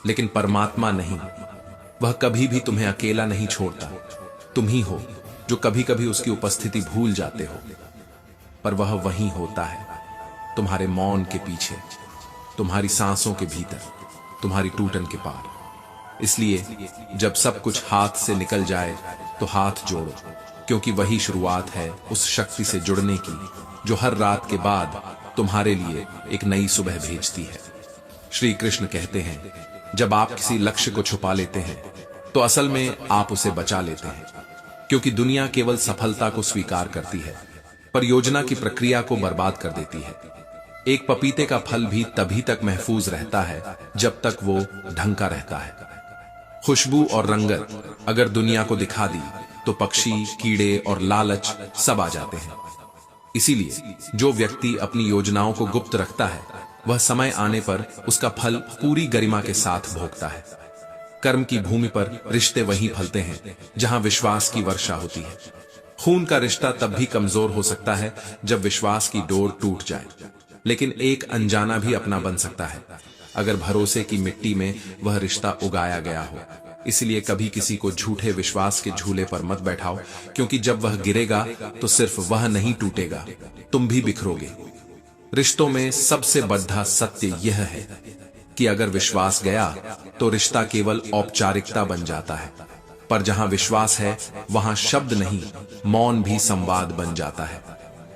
लेकिन परमात्मा नहीं। वह कभी भी तुम्हें अकेला नहीं छोड़ता। तुम ही हो जो कभी कभी उसकी उपस्थिति भूल जाते हो, पर वह वहीं होता है, तुम्हारे मौन के पीछे, तुम्हारी सांसों के भीतर, तुम्हारी टूटन के पार। इसलिए जब सब कुछ हाथ से निकल जाए तो हाथ जोड़ो, क्योंकि वही शुरुआत है उस शक्ति से जुड़ने की जो हर रात के बाद तुम्हारे लिए एक नई सुबह भेजती है। श्री कृष्ण कहते हैं, जब आप किसी लक्ष्य को छुपा लेते हैं तो असल में आप उसे बचा लेते हैं, क्योंकि दुनिया केवल सफलता को स्वीकार करती है, पर योजना की प्रक्रिया को बर्बाद कर देती है। एक पपीते का फल भी तभी तक महफूज रहता है जब तक वो ढंका रहता है। खुशबू और रंगत अगर दुनिया को दिखा दी तो पक्षी, कीड़े और लालच सब आ जाते हैं। इसीलिए जो व्यक्ति अपनी योजनाओं को गुप्त रखता है, वह समय आने पर उसका फल पूरी गरिमा के साथ भोगता है। कर्म की भूमि पर रिश्ते वहीं फलते हैं जहां विश्वास की वर्षा होती है। खून का रिश्ता तब भी कमजोर हो सकता है जब विश्वास की डोर टूट जाए, लेकिन एक अनजाना भी अपना बन सकता है अगर भरोसे की मिट्टी में वह रिश्ता उगाया गया हो। इसलिए कभी किसी को झूठे विश्वास के झूले पर मत बैठाओ, क्योंकि जब वह गिरेगा तो सिर्फ वह नहीं टूटेगा, तुम भी बिखरोगे। रिश्तों में सबसे बड़ा सत्य यह है कि अगर विश्वास गया तो रिश्ता केवल औपचारिकता बन जाता है, पर जहां विश्वास है वहां शब्द नहीं, मौन भी संवाद बन जाता है।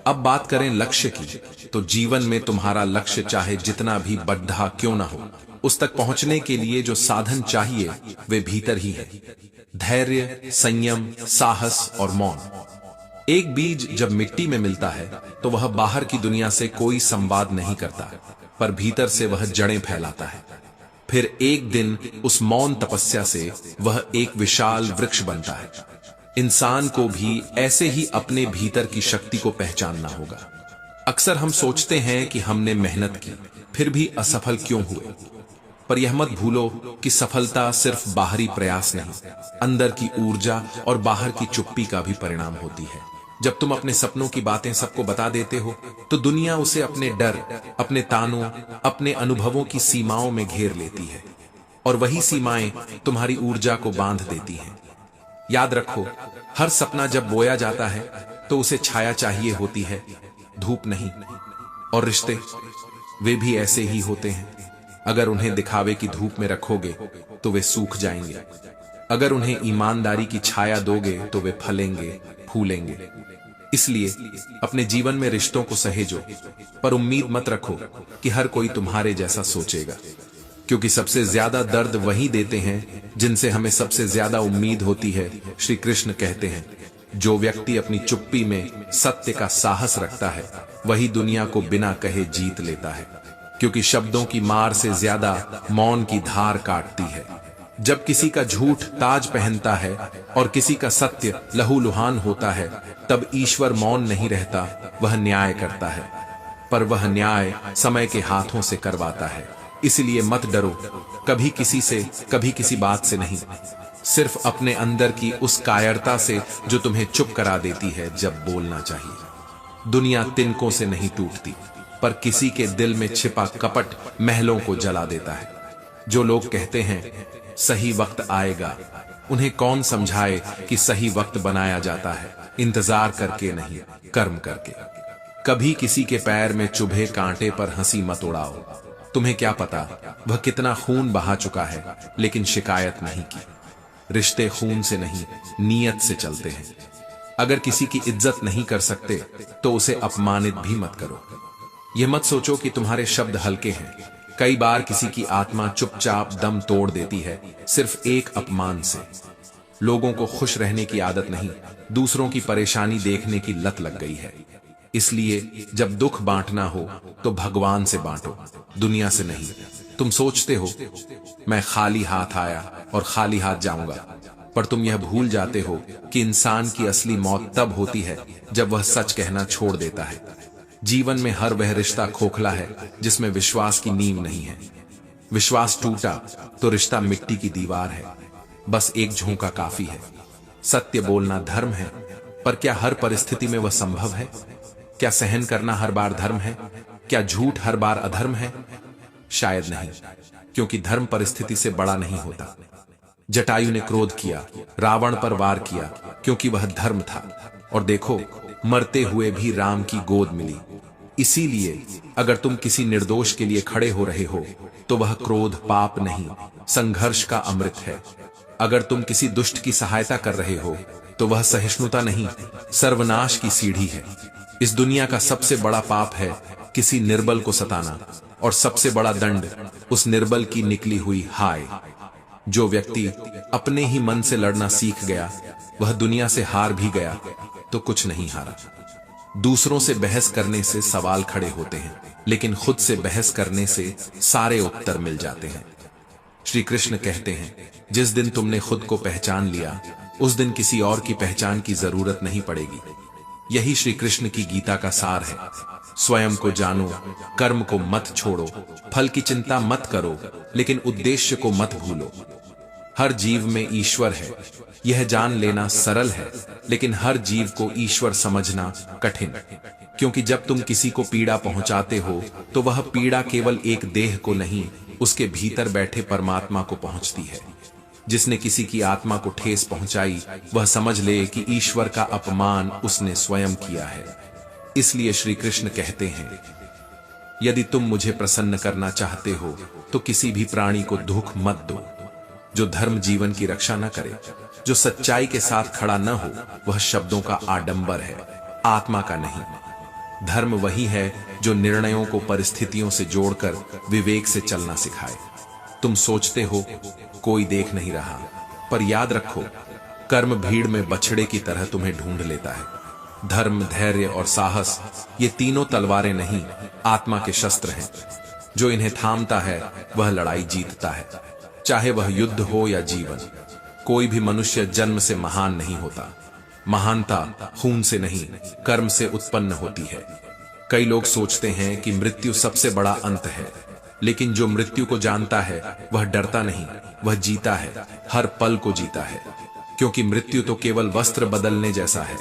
अब बात करें लक्ष्य की, तो जीवन में तुम्हारा लक्ष्य चाहे जितना भी बड़ा क्यों ना हो, उस तक पहुंचने के लिए जो साधन चाहिए वे भीतर ही है। धैर्य, संयम, साहस और मौन। एक बीज जब मिट्टी में मिलता है तो वह बाहर की दुनिया से कोई संवाद नहीं करता, पर भीतर से वह जड़ें फैलाता है। फिर एक दिन उस मौन तपस्या से वह एक विशाल वृक्ष बनता है। इंसान को भी ऐसे ही अपने भीतर की शक्ति को पहचानना होगा। अक्सर हम सोचते हैं कि हमने मेहनत की फिर भी असफल क्यों हुए, पर यह मत भूलो कि सफलता सिर्फ बाहरी प्रयास नहीं, अंदर की ऊर्जा और बाहर की चुप्पी का भी परिणाम होती है। जब तुम अपने सपनों की बातें सबको बता देते हो तो दुनिया उसे अपने डर, अपने तानों, अपने अनुभवों की सीमाओं में घेर लेती है, और वही सीमाएं तुम्हारी ऊर्जा को बांध देती हैं। याद रखो, हर सपना जब बोया जाता है तो उसे छाया चाहिए होती है, धूप नहीं। और रिश्ते, वे भी ऐसे ही होते हैं। अगर उन्हें दिखावे की धूप में रखोगे तो वे सूख जाएंगे, अगर उन्हें ईमानदारी की छाया दोगे तो वे फलेंगे, फूलेंगे। इसलिए अपने जीवन में रिश्तों को सहेजो, पर उम्मीद मत रखो कि हर कोई तुम्हारे जैसा सोचेगा, क्योंकि सबसे ज्यादा दर्द वही देते हैं जिनसे हमें सबसे ज्यादा उम्मीद होती है। श्री कृष्ण कहते हैं, जो व्यक्ति अपनी चुप्पी में सत्य का साहस रखता है वही दुनिया को बिना कहे जीत लेता है, क्योंकि शब्दों की मार से ज्यादा मौन की धार काटती है। जब किसी का झूठ ताज पहनता है और किसी का सत्य लहूलुहान होता है, तब ईश्वर मौन नहीं रहता, वह न्याय करता है। पर वह न्याय समय के हाथों से करवाता है। इसलिए मत डरो, कभी किसी से, कभी किसी बात से नहीं, सिर्फ अपने अंदर की उस कायरता से जो तुम्हें चुप करा देती है जब बोलना चाहिए। दुनिया तिनकों से नहीं टूटती, पर किसी के दिल में छिपा कपट महलों को जला देता है। जो लोग कहते हैं सही वक्त आएगा, उन्हें कौन समझाए कि सही वक्त बनाया जाता है इंतजार करके नहीं, कर्म करके। कभी किसी के पैर में चुभे कांटे पर हंसी मत उड़ाओ। तुम्हें क्या पता वह कितना खून बहा चुका है, लेकिन शिकायत नहीं की। रिश्ते खून से नहीं, नीयत से चलते हैं। अगर किसी की इज्जत नहीं कर सकते तो उसे अपमानित भी मत करो। यह मत सोचो कि तुम्हारे शब्द हल्के हैं। कई बार किसी की आत्मा चुपचाप दम तोड़ देती है, सिर्फ एक अपमान से। लोगों को खुश रहने की आदत नहीं, दूसरों की परेशानी देखने की लत लग गई है। इसलिए जब दुख बांटना हो तो भगवान से बांटो, दुनिया से नहीं। तुम सोचते हो मैं खाली हाथ आया और खाली हाथ जाऊंगा, पर तुम यह भूल जाते हो कि इंसान की असली मौत तब होती है जब वह सच कहना छोड़ देता है। जीवन में हर वह रिश्ता खोखला है जिसमें विश्वास की नींव नहीं है। विश्वास टूटा तो रिश्ता मिट्टी की दीवार है, बस एक झोंका काफी है। सत्य बोलना धर्म है, पर क्या हर परिस्थिति में वह संभव है? क्या सहन करना हर बार धर्म है? क्या झूठ हर बार अधर्म है? शायद नहीं, क्योंकि धर्म परिस्थिति से बड़ा नहीं होता। जटायु ने क्रोध किया, रावण पर वार किया, क्योंकि वह धर्म था, और देखो मरते हुए भी राम की गोद मिली। इसीलिए अगर तुम किसी निर्दोष के लिए खड़े हो रहे हो तो वह क्रोध पाप नहीं, संघर्ष का अमृत है। अगर तुम किसी दुष्ट की सहायता कर रहे हो तो वह सहिष्णुता नहीं, सर्वनाश की सीढ़ी है। इस दुनिया का सबसे बड़ा पाप है किसी निर्बल को सताना, और सबसे बड़ा दंड उस निर्बल की निकली हुई हाय। जो व्यक्ति अपने ही मन से लड़ना सीख गया, वह दुनिया से हार भी गया तो कुछ नहीं हारा। दूसरों से बहस करने से सवाल खड़े होते हैं, लेकिन खुद से बहस करने से सारे उत्तर मिल जाते हैं। श्री कृष्ण कहते हैं, जिस दिन तुमने खुद को पहचान लिया, उस दिन किसी और की पहचान की जरूरत नहीं पड़ेगी। यही श्री कृष्ण की गीता का सार है। स्वयं को जानो, कर्म को मत छोड़ो, फल की चिंता मत करो, लेकिन उद्देश्य को मत भूलो। हर जीव में ईश्वर है, यह जान लेना सरल है, लेकिन हर जीव को ईश्वर समझना कठिन। क्योंकि जब तुम किसी को पीड़ा पहुंचाते हो तो वह पीड़ा केवल एक देह को नहीं, उसके भीतर बैठे परमात्मा को पहुंचती है। जिसने किसी की आत्मा को ठेस पहुंचाई, वह समझ ले कि ईश्वर का अपमान उसने स्वयं किया है। इसलिए श्री कृष्ण कहते हैं, यदि तुम मुझे प्रसन्न करना चाहते हो तो किसी भी प्राणी को दुख मत दो। जो धर्म जीवन की रक्षा न करे, जो सच्चाई के साथ खड़ा न हो, वह शब्दों का आडंबर है, आत्मा का नहीं। धर्म वही है जो निर्णयों को परिस्थितियों से जोड़कर विवेक से चलना सिखाए। तुम सोचते हो कोई देख नहीं रहा, पर याद रखो, कर्म भीड़ में बछड़े की तरह तुम्हें ढूंढ लेता है। धर्म, धैर्य और साहस, ये तीनों तलवारें नहीं, आत्मा के शस्त्र हैं। जो इन्हें थामता है वह लड़ाई जीतता है, चाहे वह युद्ध हो या जीवन। कोई भी मनुष्य जन्म से महान नहीं होता। महानता खून से नहीं, कर्म से उत्पन्न होती है। कई लोग सोचते हैं कि मृत्यु सबसे बड़ा अंत है, लेकिन जो मृत्यु को जानता है वह डरता नहीं, वह जीता है, हर पल को जीता है। क्योंकि मृत्यु तो केवल वस्त्र बदलने जैसा है।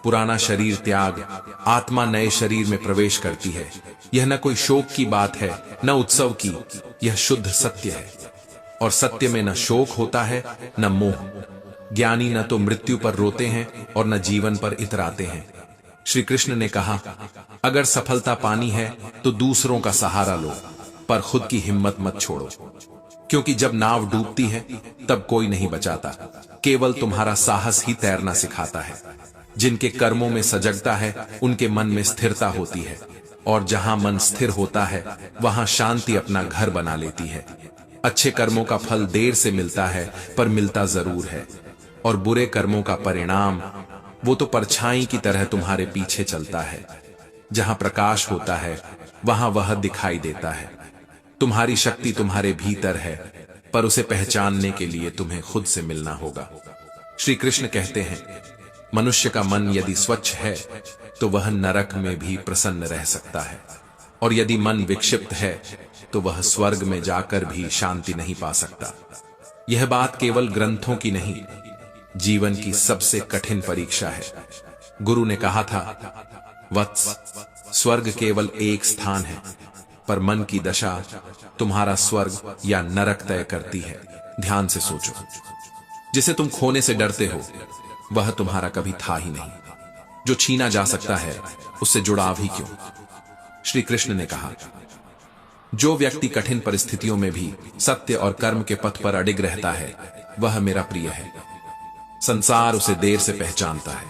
पुराना शरीर त्याग, आत्मा नए शरीर में प्रवेश करती है। यह न कोई शोक की बात है, न उत्सव की, यह शुद्ध सत्य है। और सत्य में न शोक होता है न मोह। ज्ञानी न तो मृत्यु पर रोते हैं और न जीवन पर इतराते हैं। श्री कृष्ण ने कहा, अगर सफलता पानी है तो दूसरों का सहारा लो, पर खुद की हिम्मत मत छोड़ो। क्योंकि जब नाव डूबती है तब कोई नहीं बचाता, केवल तुम्हारा साहस ही तैरना सिखाता है। जिनके कर्मों में सजगता है उनके मन में स्थिरता होती है, और जहां मन स्थिर होता है वहां शांति अपना घर बना लेती है। अच्छे कर्मों का फल देर से मिलता है, पर मिलता जरूर है। और बुरे कर्मों का परिणाम, वो तो परछाई की तरह तुम्हारे पीछे चलता है। जहां प्रकाश होता है वहां वह दिखाई देता है। तुम्हारी शक्ति तुम्हारे भीतर है, पर उसे पहचानने के लिए तुम्हें खुद से मिलना होगा। श्री कृष्ण कहते हैं, मनुष्य का मन यदि स्वच्छ है तो वह नरक में भी प्रसन्न रह सकता है, और यदि मन विक्षिप्त है तो वह स्वर्ग में जाकर भी शांति नहीं पा सकता। यह बात केवल ग्रंथों की नहीं, जीवन की सबसे कठिन परीक्षा है। गुरु ने कहा था, वत्स, स्वर्ग केवल एक स्थान है, पर मन की दशा तुम्हारा स्वर्ग या नरक तय करती है। ध्यान से सोचो, जिसे तुम खोने से डरते हो वह तुम्हारा कभी था ही नहीं। जो छीना जा सकता है उससे जुड़ाव ही क्यों। श्री कृष्ण ने कहा, जो व्यक्ति कठिन परिस्थितियों में भी सत्य और कर्म के पथ पर अडिग रहता है वह मेरा प्रिय है। संसार उसे देर से पहचानता है,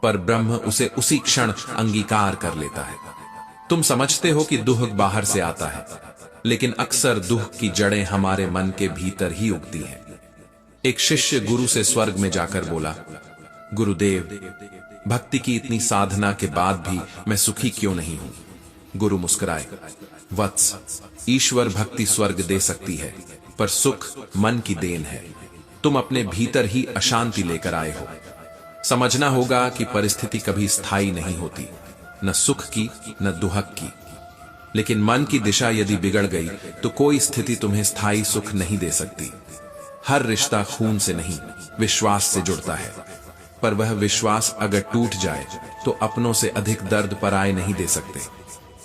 पर ब्रह्म उसे उसी क्षण अंगीकार कर लेता है। तुम समझते हो कि दुख बाहर से आता है, लेकिन अक्सर दुख की जड़ें हमारे मन के भीतर ही उगती हैं। एक शिष्य गुरु से स्वर्ग में जाकर बोला, गुरुदेव, भक्ति की इतनी साधना के बाद भी मैं सुखी क्यों नहीं हूं। गुरु मुस्कुराए, वत्स, ईश्वर भक्ति स्वर्ग दे सकती है, पर सुख मन की देन है। तुम अपने भीतर ही अशांति लेकर आए हो। समझना होगा कि परिस्थिति कभी स्थायी नहीं होती, न सुख की न दुहक की। लेकिन मन की दिशा यदि बिगड़ गई तो कोई स्थिति तुम्हें स्थायी सुख नहीं दे सकती। हर रिश्ता खून से नहीं, विश्वास से जुड़ता है, पर वह विश्वास अगर टूट जाए तो अपनों से अधिक दर्द पराये नहीं दे सकते।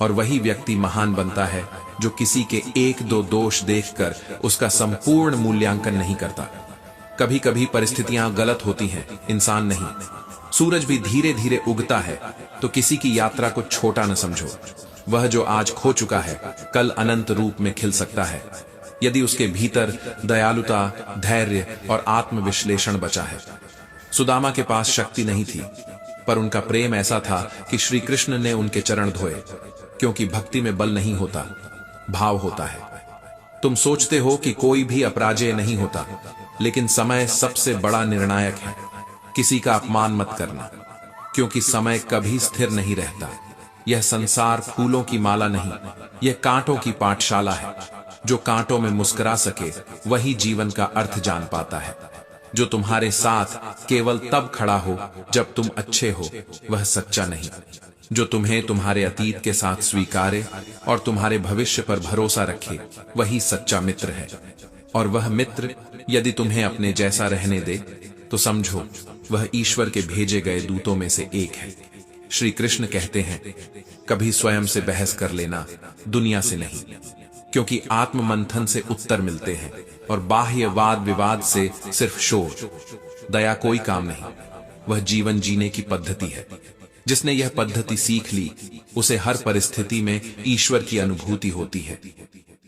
और वही व्यक्ति महान बनता है जो किसी के एक दो दोष देखकर उसका संपूर्ण मूल्यांकन नहीं करता। कभी कभी परिस्थितियां गलत होती हैं, इंसान नहीं। सूरज भी धीरे धीरे उगता है, तो किसी की यात्रा को छोटा न समझो। वह जो आज खो चुका है कल अनंत रूप में खिल सकता है, यदि उसके भीतर दयालुता, धैर्य और आत्मविश्लेषण बचा है। सुदामा के पास शक्ति नहीं थी, पर उनका प्रेम ऐसा था कि श्री कृष्ण ने उनके चरण धोए, क्योंकि भक्ति में बल नहीं होता, भाव होता है। तुम सोचते हो कि कोई भी अपराजय नहीं होता, लेकिन समय सबसे बड़ा निर्णायक है। किसी का अपमान मत करना, क्योंकि समय कभी स्थिर नहीं रहता। यह संसार फूलों की माला नहीं, यह कांटों की पाठशाला है। जो कांटों में मुस्कुरा सके वही जीवन का अर्थ जान पाता है। जो तुम्हारे साथ केवल तब खड़ा हो जब तुम अच्छे हो, वह सच्चा नहीं। जो तुम्हें तुम्हारे अतीत के साथ स्वीकारे और तुम्हारे भविष्य पर भरोसा रखे, वही सच्चा मित्र है। और वह मित्र यदि तुम्हें अपने जैसा रहने दे तो समझो वह ईश्वर के भेजे गए दूतों में से एक है। श्री कृष्ण कहते हैं, कभी स्वयं से बहस कर लेना, दुनिया से नहीं, क्योंकि आत्म मंथन से उत्तर मिलते हैं और बाह्य वाद विवाद से सिर्फ शोर। दया कोई काम नहीं, वह जीवन जीने की पद्धति है। जिसने यह पद्धति सीख ली उसे हर परिस्थिति में ईश्वर की अनुभूति होती है।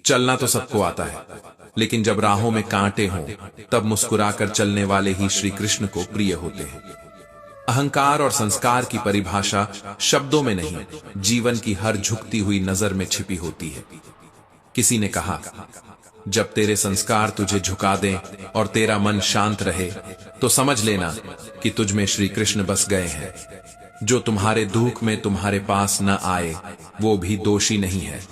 चलना तो सबको आता है, लेकिन जब राहों में कांटे हों तब मुस्कुराकर चलने वाले ही श्री कृष्ण को प्रिय होते हैं। अहंकार और संस्कार की परिभाषा शब्दों में नहीं, जीवन की हर झुकती हुई नजर में छिपी होती है। किसी ने कहा, जब तेरे संस्कार तुझे झुका दें और तेरा मन शांत रहे तो समझ लेना कि तुझ में श्री कृष्ण बस गए हैं। जो तुम्हारे दुख में तुम्हारे पास न आए वो भी दोषी नहीं है।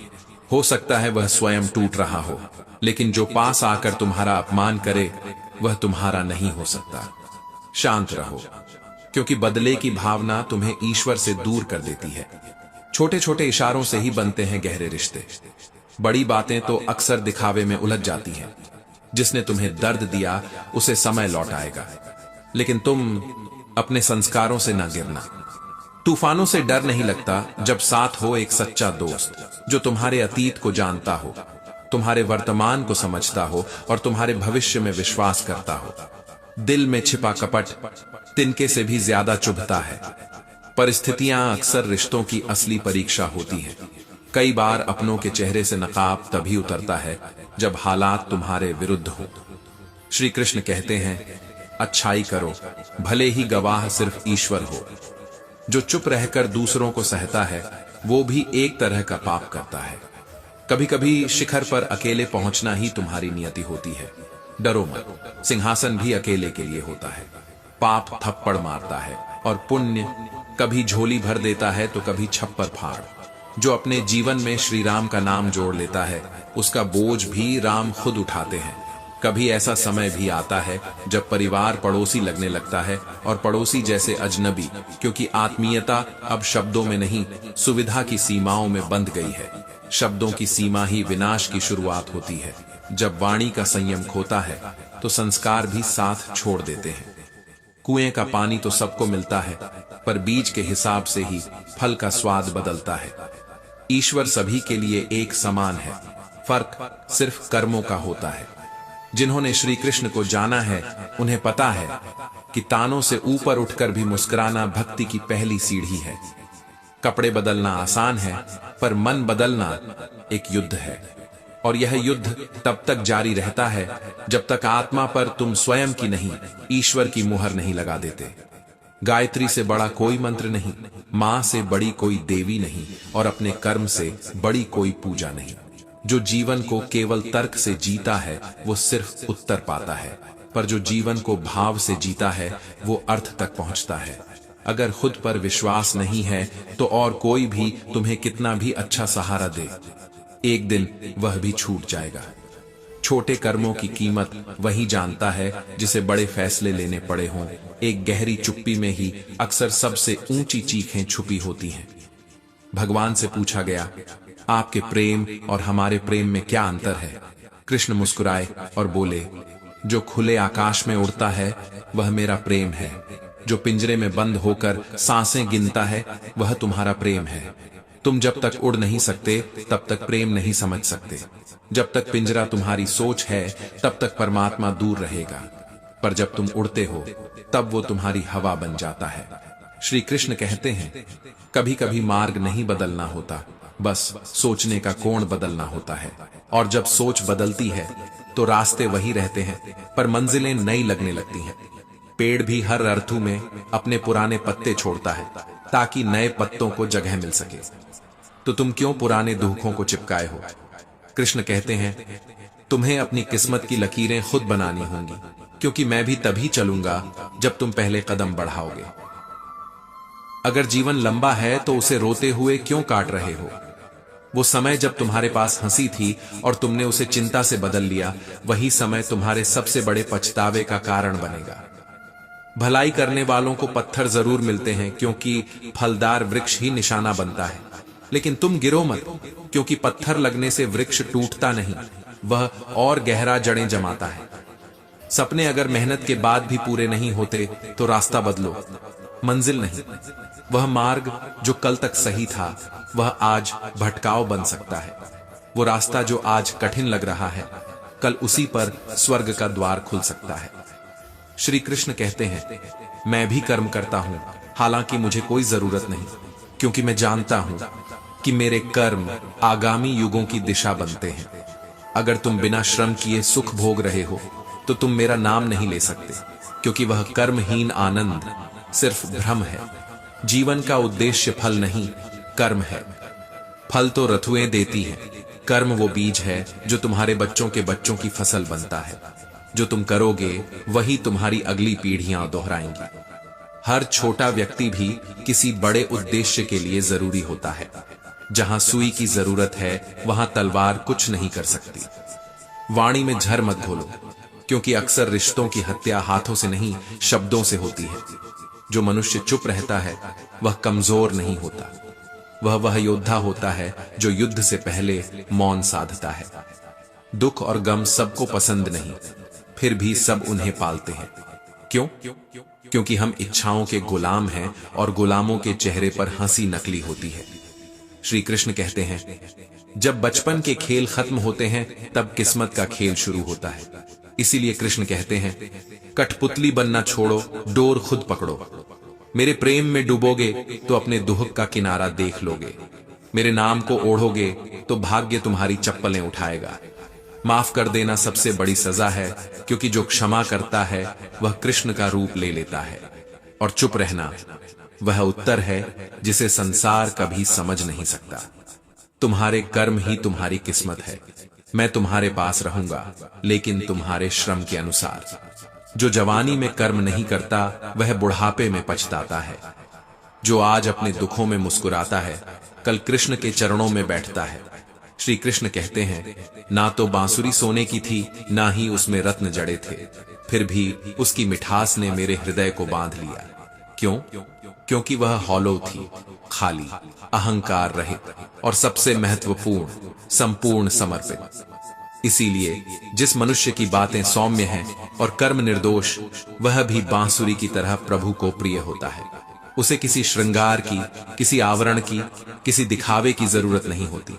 हो सकता है वह स्वयं टूट रहा हो, लेकिन जो पास आकर तुम्हारा अपमान करे वह तुम्हारा नहीं हो सकता। शांत रहो, क्योंकि बदले की भावना तुम्हें ईश्वर से दूर कर देती है। छोटे छोटे इशारों से ही बनते हैं गहरे रिश्ते। बड़ी बातें तो अक्सर दिखावे में उलझ जाती हैं। जिसने तुम्हें दर्द दिया उसे समय लौट आएगा, लेकिन तुम अपने संस्कारों से न गिरना। तूफानों से डर नहीं लगता जब साथ हो एक सच्चा दोस्त जो तुम्हारे अतीत को जानता हो, तुम्हारे वर्तमान को समझता हो और तुम्हारे भविष्य में विश्वास करता हो। दिल में छिपा कपट तिनके से भी ज्यादा चुभता है। परिस्थितियां अक्सर रिश्तों की असली परीक्षा होती हैं। कई बार अपनों के चेहरे से नकाब तभी उतरता है जब हालात तुम्हारे विरुद्ध हो। श्री कृष्ण कहते हैं, अच्छाई करो, भले ही गवाह सिर्फ ईश्वर हो। जो चुप रहकर दूसरों को सहता है वो भी एक तरह का पाप करता है। कभी कभी शिखर पर अकेले पहुंचना ही तुम्हारी नियति होती है। डरो मत, सिंहासन भी अकेले के लिए होता है। पाप थप्पड़ मारता है और पुण्य कभी झोली भर देता है तो कभी छप्पर फाड़। जो अपने जीवन में श्री राम का नाम जोड़ लेता है, उसका बोझ भी राम खुद उठाते हैं। कभी ऐसा समय भी आता है जब परिवार पड़ोसी लगने लगता है, और पड़ोसी जैसे अजनबी, क्योंकि आत्मीयता अब शब्दों में नहीं, सुविधा की सीमाओं में बंध गई है। शब्दों की सीमा ही विनाश की शुरुआत होती है। जब वाणी का संयम खोता है तो संस्कार भी साथ छोड़ देते हैं। कुएं का पानी तो सबको मिलता है, पर बीज के हिसाब से ही फल का स्वाद बदलता है। ईश्वर सभी के लिए एक समान है, फर्क सिर्फ कर्मों का होता है। जिन्होंने श्री कृष्ण को जाना है, उन्हें पता है कि तानों से ऊपर उठकर भी मुस्कुराना भक्ति की पहली सीढ़ी है। कपड़े बदलना आसान है, पर मन बदलना एक युद्ध है, और यह युद्ध तब तक जारी रहता है जब तक आत्मा पर तुम स्वयं की नहीं, ईश्वर की मुहर नहीं लगा देते। गायत्री से बड़ा कोई मंत्र नहीं, मां से बड़ी कोई देवी नहीं, और अपने कर्म से बड़ी कोई पूजा नहीं। जो जीवन को केवल तर्क से जीता है वो सिर्फ उत्तर पाता है, पर जो जीवन को भाव से जीता है वो अर्थ तक पहुंचता है। अगर खुद पर विश्वास नहीं है तो और कोई भी तुम्हें कितना भी अच्छा सहारा दे, एक दिन वह भी छूट जाएगा। छोटे कर्मों की कीमत वही जानता है जिसे बड़े फैसले लेने पड़े हों। एक गहरी चुप्पी में ही अक्सर सबसे ऊंची चीखें छुपी होती हैं। भगवान से पूछा गया, आपके प्रेम और हमारे प्रेम में क्या अंतर है? कृष्ण मुस्कुराए और बोले, जो खुले आकाश में उड़ता है वह मेरा प्रेम है। जो पिंजरे में बंद होकर सांसें गिनता है वह तुम्हारा प्रेम है। तुम जब तक उड़ नहीं सकते तब तक प्रेम नहीं समझ सकते। जब तक पिंजरा तुम्हारी सोच है तब तक परमात्मा दूर रहेगा, पर जब तुम उड़ते हो तब वो तुम्हारी हवा बन जाता है। श्री कृष्ण कहते हैं, कभी कभी मार्ग नहीं बदलना होता, बस सोचने का कोण बदलना होता है। और जब सोच बदलती है तो रास्ते वही रहते हैं, पर मंजिलें नई लगने लगती हैं। पेड़ भी हर ऋतु में अपने पुराने पत्ते छोड़ता है ताकि नए पत्तों को जगह मिल सके। तो तुम क्यों पुराने दुखों को चिपकाए हो? कृष्ण कहते हैं, तुम्हें अपनी किस्मत की लकीरें खुद बनानी होंगी, क्योंकि मैं भी तभी चलूंगा जब तुम पहले कदम बढ़ाओगे। अगर जीवन लंबा है तो उसे रोते हुए क्यों काट रहे हो? वो समय जब तुम्हारे पास हंसी थी और तुमने उसे चिंता से बदल लिया, वही समय तुम्हारे सबसे बड़े पछतावे का कारण बनेगा। भलाई करने वालों को पत्थर जरूर मिलते हैं, क्योंकि फलदार वृक्ष ही निशाना बनता है, लेकिन तुम गिरो मत, क्योंकि पत्थर लगने से वृक्ष टूटता नहीं, वह और गहरा जड़ें जमाता है। सपने अगर मेहनत के बाद भी पूरे नहीं होते तो रास्ता बदलो, मंजिल नहीं। वह मार्ग जो कल तक सही था वह आज भटकाव बन सकता है। वो रास्ता जो आज कठिन लग रहा है, कल उसी पर स्वर्ग का द्वार खुल सकता है। श्री कृष्ण कहते हैं, मैं भी कर्म करता हूं, हालांकि मुझे कोई जरूरत नहीं, क्योंकि मैं जानता हूं कि मेरे कर्म आगामी युगों की दिशा बनते हैं। अगर तुम बिना श्रम किए सुख भोग रहे हो तो तुम मेरा नाम नहीं ले सकते, क्योंकि वह कर्महीन आनंद सिर्फ भ्रम है। जीवन का उद्देश्य फल नहीं, कर्म है। फल तो ऋतुएं देती हैं, कर्म वो बीज है जो तुम्हारे बच्चों के बच्चों की फसल बनता है। जो तुम करोगे वही तुम्हारी अगली पीढ़ियां दोहराएंगी। हर छोटा व्यक्ति भी किसी बड़े उद्देश्य के लिए जरूरी होता है। जहां सुई की जरूरत है वहां तलवार कुछ नहीं कर सकती। वाणी में झर मत घोलो, क्योंकि अक्सर रिश्तों की हत्या हाथों से नहीं, शब्दों से होती है। जो मनुष्य चुप रहता है वह कमजोर नहीं होता, वह योद्धा होता है जो युद्ध से पहले मौन साधता है। दुख और गम सबको पसंद नहीं, फिर भी सब उन्हें पालते हैं। क्यों? क्योंकि हम इच्छाओं के गुलाम हैं, और गुलामों के चेहरे पर हंसी नकली होती है। श्री कृष्ण कहते हैं, जब बचपन के खेल खत्म होते हैं तब किस्मत का खेल शुरू होता है। इसीलिए कृष्ण कहते हैं, कठपुतली बनना छोड़ो, डोर खुद पकड़ो। मेरे प्रेम में डूबोगे तो अपने दुख का किनारा देख लोगे। मेरे नाम को ओढ़ोगे तो भाग्य तुम्हारी चप्पलें उठाएगा। माफ कर देना सबसे बड़ी सजा है, क्योंकि जो क्षमा करता है वह कृष्ण का रूप ले लेता है। और चुप रहना वह उत्तर है जिसे संसार कभी समझ नहीं सकता। तुम्हारे कर्म ही तुम्हारी किस्मत है। मैं तुम्हारे पास रहूंगा, लेकिन तुम्हारे श्रम के अनुसार। जो जवानी में कर्म नहीं करता वह बुढ़ापे में पछताता है। जो आज अपने दुखों में मुस्कुराता है कल कृष्ण के चरणों में बैठता है। श्री कृष्ण कहते हैं, ना तो बांसुरी सोने की थी, ना ही उसमें रत्न जड़े थे, फिर भी उसकी मिठास ने मेरे हृदय को बांध लिया। क्यों? क्योंकि वह हौलो थी, खाली, अहंकार रहित और सबसे महत्वपूर्ण, संपूर्ण समर्पित। इसीलिए जिस मनुष्य की बातें सौम्य हैं और कर्म निर्दोष, वह भी बांसुरी की तरह प्रभु को प्रिय होता है। उसे किसी श्रृंगार की, किसी आवरण की, किसी दिखावे की जरूरत नहीं होती।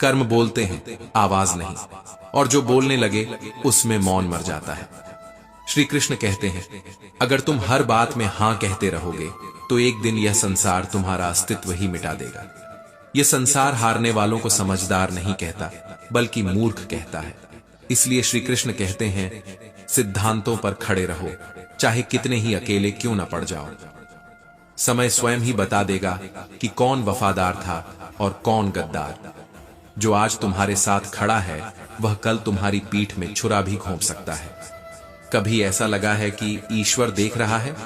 कर्म बोलते हैं, आवाज नहीं, और जो बोलने लगे उसमें मौन मर जाता है। श्री कृष्ण कहते हैं, अगर तुम हर बात में हां कहते रहोगे तो एक दिन यह संसार तुम्हारा अस्तित्व ही मिटा देगा। यह संसार हारने वालों को समझदार नहीं कहता, बल्कि मूर्ख कहता है। इसलिए श्री कृष्ण कहते हैं, सिद्धांतों पर खड़े रहो, चाहे कितने ही अकेले क्यों न पड़ जाओ। समय स्वयं ही बता देगा कि कौन वफादार था और कौन गद्दार। जो आज तुम्हारे साथ खड़ा है, वह कल तुम्हारी पीठ में छुरा भी घोंप सकता है। कभी ऐसा लगा है कि ईश्वर देख रहा है?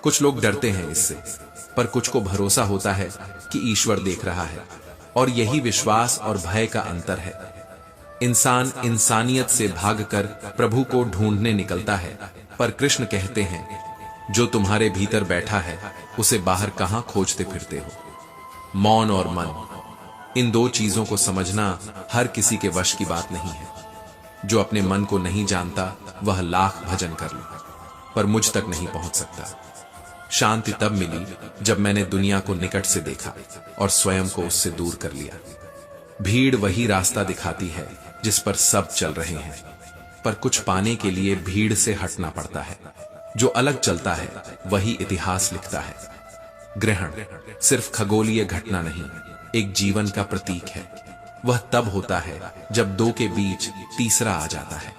कुछ लोग डरते हैं इससे, पर कुछ को भरोसा होता है कि ईश्वर देख रहा है, और यही विश्वास और भय का अंतर है। इंसान इंसानियत से भागकर प्रभु को ढूंढने निकलता है, पर कृष्ण कहते हैं, जो तुम्हारे भीतर बैठा है उसे बाहर कहां खोजते फिरते हो। मौन और मन, इन दो चीजों को समझना हर किसी के वश की बात नहीं है। जो अपने मन को नहीं जानता वह लाख भजन कर ले, पर मुझ तक नहीं पहुंच सकता। शांति तब मिली जब मैंने दुनिया को निकट से देखा और स्वयं को उससे दूर कर लिया। भीड़ वही रास्ता दिखाती है जिस पर सब चल रहे हैं, पर कुछ पाने के लिए भीड़ से हटना पड़ता है। जो अलग चलता है वही इतिहास लिखता है। ग्रहण सिर्फ खगोलीय घटना नहीं, एक जीवन का प्रतीक है। वह तब होता है जब दो के बीच तीसरा आ जाता है।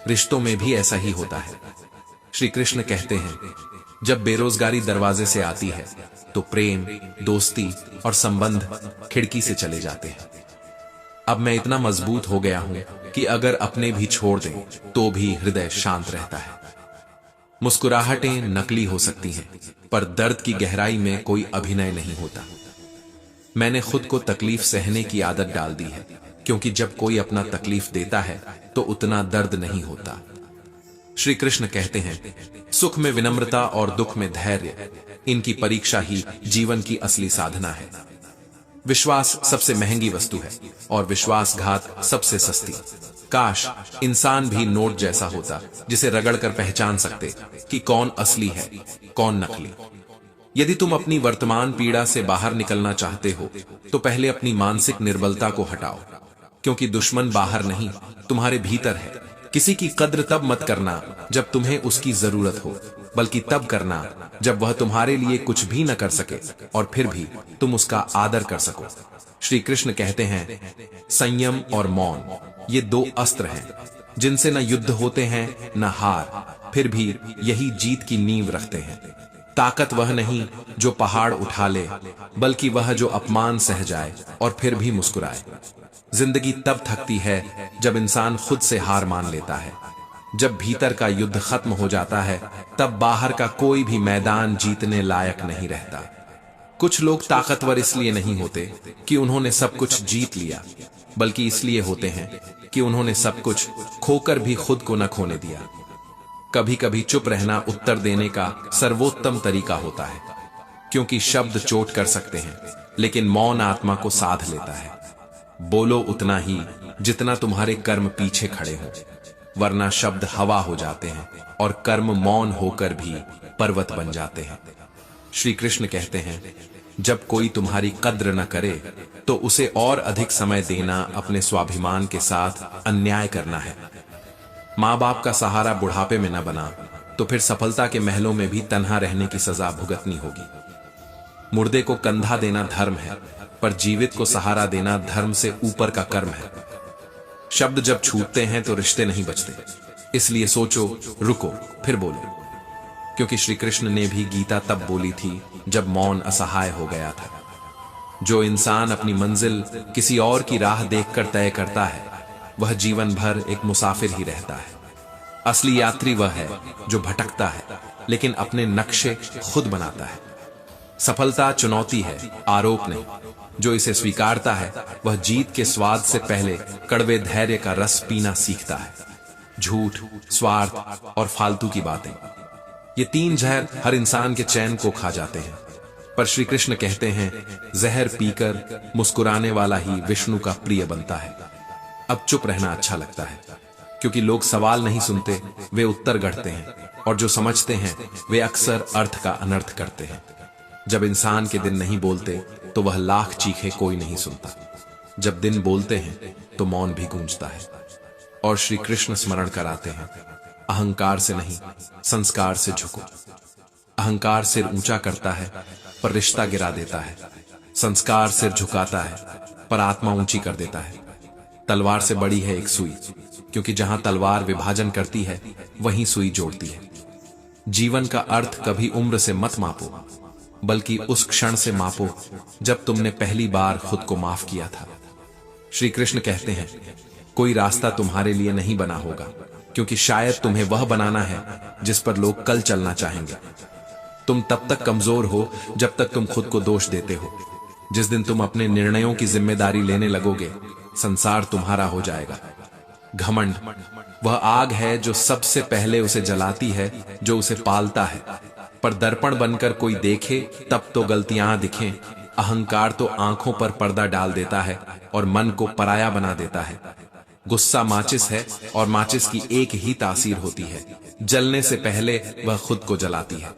रिश्तों में भी ऐसा ही होता है। श्री कृष्ण कहते हैं, जब बेरोजगारी दरवाजे से आती है तो प्रेम, दोस्ती और संबंध खिड़की से चले जाते हैं। अब मैं इतना मजबूत हो गया हूं कि अगर अपने भी छोड़ दें तो भी हृदय शांत रहता है। मुस्कुराहटें नकली हो सकती हैं, पर दर्द की गहराई में कोई अभिनय नहीं होता। मैंने खुद को तकलीफ सहने की आदत डाल दी है, क्योंकि जब कोई अपना तकलीफ देता है तो उतना दर्द नहीं होता। श्री कृष्ण कहते हैं, सुख में विनम्रता और दुख में धैर्य, इनकी परीक्षा ही जीवन की असली साधना है। विश्वास सबसे महंगी वस्तु है और विश्वासघात सबसे सस्ती। काश इंसान भी नोट जैसा होता, जिसे रगड़कर पहचान सकते कि कौन असली है, कौन नकली। यदि तुम अपनी वर्तमान पीड़ा से बाहर निकलना चाहते हो तो पहले अपनी मानसिक निर्बलता को हटाओ, क्योंकि दुश्मन बाहर नहीं, तुम्हारे भीतर है। किसी की कद्र तब मत करना जब तुम्हें उसकी जरूरत हो, बल्कि तब करना जब वह तुम्हारे लिए कुछ भी न कर सके और फिर भी तुम उसका आदर कर सको। श्री कृष्ण कहते हैं, संयम और मौन, ये दो अस्त्र हैं जिनसे न युद्ध होते हैं न हार, फिर भी यही जीत की नींव रखते हैं। ताकत वह नहीं जो पहाड़ उठा ले, बल्कि वह जो अपमान सह जाए और फिर भी मुस्कुराए। जिंदगी तब थकती है जब इंसान खुद से हार मान लेता है। जब भीतर का युद्ध खत्म हो जाता है, तब बाहर का कोई भी मैदान जीतने लायक नहीं रहता। कुछ लोग ताकतवर इसलिए नहीं होते कि उन्होंने सब कुछ जीत लिया, बल्कि इसलिए होते हैं कि उन्होंने सब कुछ खोकर भी खुद को न खोने दिया। कभी कभी चुप रहना उत्तर देने का सर्वोत्तम तरीका होता है, क्योंकि शब्द चोट कर सकते हैं, लेकिन मौन आत्मा को साध लेता है। बोलो उतना ही जितना तुम्हारे कर्म पीछे खड़े हों, वरना शब्द हवा हो जाते हैं और कर्म मौन होकर भी पर्वत बन जाते हैं। श्री कृष्ण कहते हैं, जब कोई तुम्हारी कद्र न करे तो उसे और अधिक समय देना अपने स्वाभिमान के साथ अन्याय करना है। माँ बाप का सहारा बुढ़ापे में न बना तो फिर सफलता के महलों में भी तन्हा रहने की सजा भुगतनी होगी। मुर्दे को कंधा देना धर्म है, पर जीवित को सहारा देना धर्म से ऊपर का कर्म है। शब्द जब छूटते हैं तो रिश्ते नहीं बचते, इसलिए सोचो, रुको, फिर बोलो, क्योंकि श्री कृष्ण ने भी गीता तब बोली थी जब मौन असहाय हो गया था। जो इंसान अपनी मंजिल किसी और की राह देखकर तय करता है, वह जीवन भर एक मुसाफिर ही रहता है। असली यात्री वह है जो भटकता है, लेकिन अपने नक्शे खुद बनाता है। सफलता चुनौती है, आरोप नहीं। जो इसे स्वीकारता है वह जीत के स्वाद से पहले कड़वे धैर्य का रस पीना सीखता है। झूठ, स्वार्थ और फालतू की बातें, ये तीन जहर हर इंसान के चैन को खा जाते हैं। पर श्री कृष्ण कहते हैं, जहर पीकर मुस्कुराने वाला ही विष्णु का प्रिय बनता है। अब चुप रहना अच्छा लगता है, क्योंकि लोग सवाल नहीं सुनते, वे उत्तर गढ़ते हैं, और जो समझते हैं वे अक्सर अर्थ का अनर्थ करते हैं। जब इंसान के दिन नहीं बोलते तो वह लाख चीखे कोई नहीं सुनता। जब दिन बोलते हैं तो मौन भी गूंजता है। और श्री कृष्ण स्मरण कराते हैं, अहंकार से नहीं, संस्कार से झुको। अहंकार सिर ऊंचा करता है पर रिश्ता गिरा देता है। संस्कार सिर झुकाता है पर आत्मा ऊंची कर देता है। तलवार से बड़ी है एक सुई, क्योंकि जहां तलवार विभाजन करती है वहीं सुई जोड़ती है। जीवन का अर्थ कभी उम्र से मत मापो, बल्कि उस क्षण से मापो जब तुमने पहली बार खुद को माफ किया था। श्री कृष्ण कहते हैं, कोई रास्ता तुम्हारे लिए नहीं बना होगा, क्योंकि शायद तुम्हें वह बनाना है जिस पर लोग कल चलना चाहेंगे। तुम तब तक कमजोर हो जब तक तुम खुद को दोष देते हो। जिस दिन तुम अपने निर्णयों की जिम्मेदारी लेने लगोगे, संसार तुम्हारा हो जाएगा। घमंड वह आग है जो सबसे पहले उसे जलाती है, जो उसे पालता है। पर दर्पण बनकर कोई देखे तब तो गलतियां दिखें। अहंकार तो आंखों पर पर्दा डाल देता है और मन को पराया बना देता है। गुस्सा माचिस है और माचिस की एक ही तासीर होती है, जलने से पहले वह खुद को जलाती है।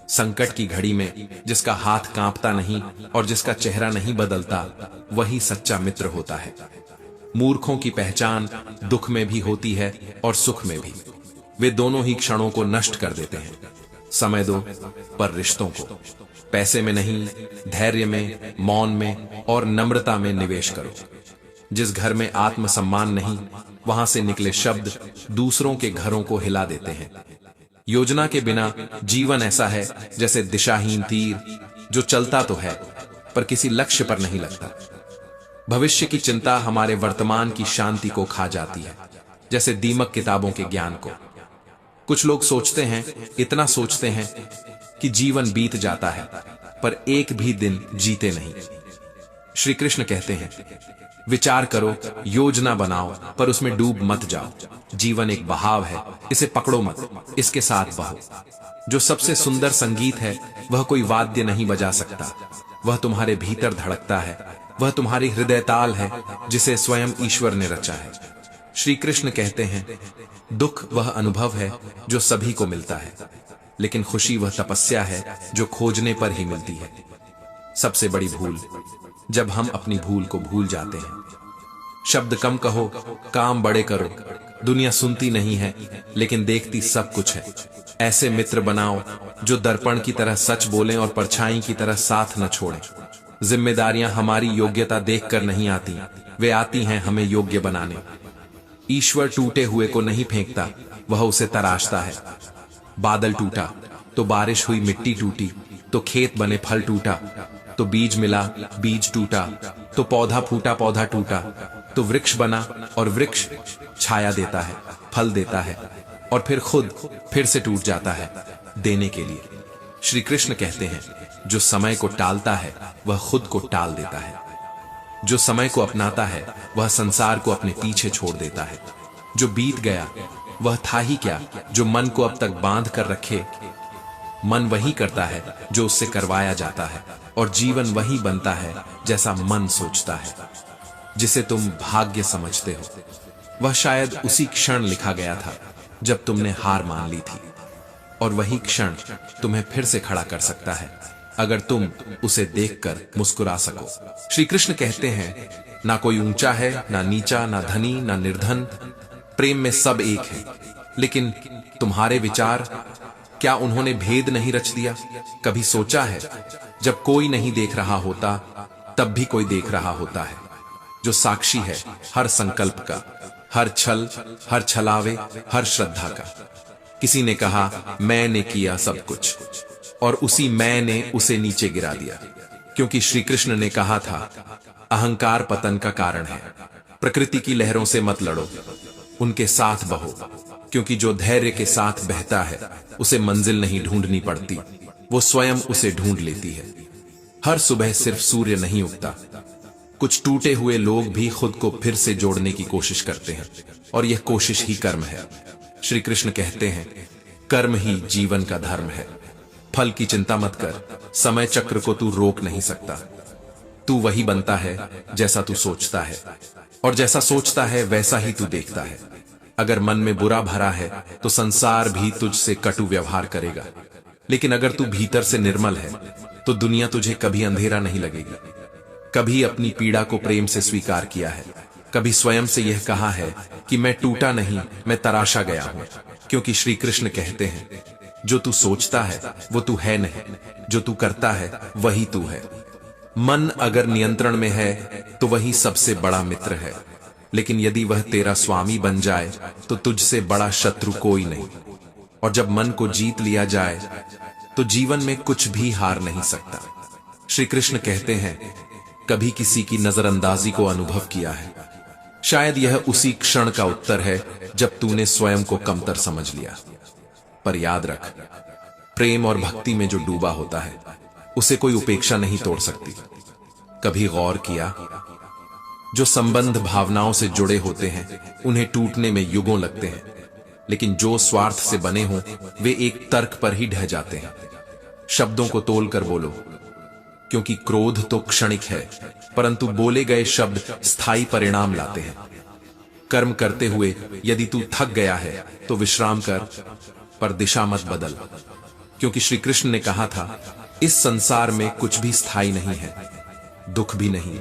संकट की घड़ी में जिसका हाथ कांपता नहीं और जिसका चेहरा नहीं बदलता, वही सच्चा मित्र होता है। मूर्खों की पहचान दुख में भी होती है और सुख में भी। वे दोनों ही क्षणों को नष्ट कर देते हैं। समय दो, पर रिश्तों को पैसे में नहीं, धैर्य में, मौन में और नम्रता में निवेश करो। जिस घर में आत्मसम्मान नहीं, वहां से निकले शब्द दूसरों के घरों को हिला देते हैं। योजना के बिना जीवन ऐसा है जैसे दिशाहीन तीर, जो चलता तो है पर किसी लक्ष्य पर नहीं लगता। भविष्य की चिंता हमारे वर्तमान की शांति को खा जाती है, जैसे दीमक किताबों के ज्ञान को। कुछ लोग सोचते हैं, इतना सोचते हैं कि जीवन बीत जाता है, पर एक भी दिन जीते नहीं। श्री कृष्ण कहते हैं, विचार करो, योजना बनाओ, पर उसमें डूब मत जाओ। जीवन एक बहाव है, इसे पकड़ो मत, इसके साथ बहो। जो सबसे सुंदर संगीत है वह कोई वाद्य नहीं बजा सकता, वह तुम्हारे भीतर धड़कता है। वह तुम्हारी हृदय ताल है जिसे स्वयं ईश्वर ने रचा है। श्री कृष्ण कहते हैं, दुख वह अनुभव है जो सभी को मिलता है, लेकिन खुशी वह तपस्या है जो खोजने पर ही मिलती है। सबसे बड़ी भूल जब हम अपनी भूल को भूल जाते हैं। शब्द कम कहो, काम बड़े करो। दुनिया सुनती नहीं है लेकिन देखती सब कुछ है। ऐसे मित्र बनाओ जो दर्पण की तरह सच बोलें और परछाई की तरह साथ न छोड़ें। जिम्मेदारियां हमारी योग्यता देखकर नहीं आती, वे आती हैं हमें योग्य बनाने। ईश्वर टूटे हुए को नहीं फेंकता, वह उसे तराशता है। बादल टूटा तो बारिश हुई, मिट्टी टूटी तो खेत बने, फल टूटा तो बीज मिला, बीज टूटा तो पौधा फूटा, पौधा टूटा तो वृक्ष बना, और वृक्ष छाया देता है, फल देता है, और फिर खुद फिर से टूट जाता है देने के लिए। श्री कृष्ण कहते हैं, जो समय को टालता है वह खुद को टाल देता है। जो समय को अपनाता है वह संसार को अपने पीछे छोड़ देता है। जो बीत गया वह था ही क्या जो मन को अब तक बांध कर रखे। मन वही करता है जो उससे करवाया जाता है, और जीवन वही बनता है जैसा मन सोचता है। जिसे तुम भाग्य समझते हो वह शायद उसी क्षण लिखा गया था जब तुमने हार मान ली थी, और वही क्षण तुम्हें फिर से खड़ा कर सकता है अगर तुम उसे देखकर मुस्कुरा सको। श्री कृष्ण कहते हैं, ना कोई ऊंचा है, ना नीचा, ना धनी, ना निर्धन। प्रेम में सब एक है। लेकिन तुम्हारे विचार, क्या उन्होंने भेद नहीं रच दिया? कभी सोचा है, जब कोई नहीं देख रहा होता तब भी कोई देख रहा होता है, जो साक्षी है हर संकल्प का, हर छल, हर छलावे, हर श्रद्धा का। किसी ने कहा, मैंने किया सब कुछ, और उसी मैं ने उसे नीचे गिरा दिया। क्योंकि श्री कृष्ण ने कहा था, अहंकार पतन का कारण है। प्रकृति की लहरों से मत लड़ो, उनके साथ बहो, क्योंकि जो धैर्य के साथ बहता है उसे मंजिल नहीं ढूंढनी पड़ती, वो स्वयं उसे ढूंढ लेती है। हर सुबह सिर्फ सूर्य नहीं उगता, कुछ टूटे हुए लोग भी खुद को फिर से जोड़ने की कोशिश करते हैं, और यह कोशिश ही कर्म है। श्री कृष्ण कहते हैं, कर्म ही जीवन का धर्म है। फल की चिंता मत कर, समय चक्र को तू रोक नहीं सकता। तू वही बनता है जैसा तू सोचता है, और जैसा सोचता है वैसा ही तू देखता है। अगर मन में बुरा भरा है तो संसार भी तुझसे कटु व्यवहार करेगा, लेकिन अगर तू भीतर से निर्मल है तो दुनिया तुझे कभी अंधेरा नहीं लगेगी। कभी अपनी पीड़ा को प्रेम से स्वीकार किया है, कभी स्वयं से यह कहा है कि मैं टूटा नहीं, मैं तराशा गया हूं। क्योंकि श्री कृष्ण कहते हैं, जो तू सोचता है वो तू है नहीं, जो तू करता है वही तू है। मन अगर नियंत्रण में है तो वही सबसे बड़ा मित्र है, लेकिन यदि वह तेरा स्वामी बन जाए तो तुझसे बड़ा शत्रु कोई नहीं। और जब मन को जीत लिया जाए तो जीवन में कुछ भी हार नहीं सकता। श्री कृष्ण कहते हैं, कभी किसी की नजरअंदाजी को अनुभव किया है? शायद यह उसी क्षण का उत्तर है जब तूने स्वयं को कमतर समझ लिया। पर याद रख, प्रेम और भक्ति में जो डूबा होता है उसे कोई उपेक्षा नहीं तोड़ सकती। कभी गौर किया, जो संबंध भावनाओं से जुड़े होते हैं उन्हें टूटने में युगों लगते हैं, लेकिन जो स्वार्थ से बने हों वे एक तर्क पर ही ढह जाते हैं। शब्दों को तोल कर बोलो, क्योंकि क्रोध तो क्षणिक है, परंतु बोले गए शब्द स्थायी परिणाम लाते हैं। कर्म करते हुए यदि तू थक गया है तो विश्राम कर, पर दिशा मत बदल, क्योंकि श्री कृष्ण ने कहा था, इस संसार में कुछ भी स्थायी नहीं है, दुख भी नहीं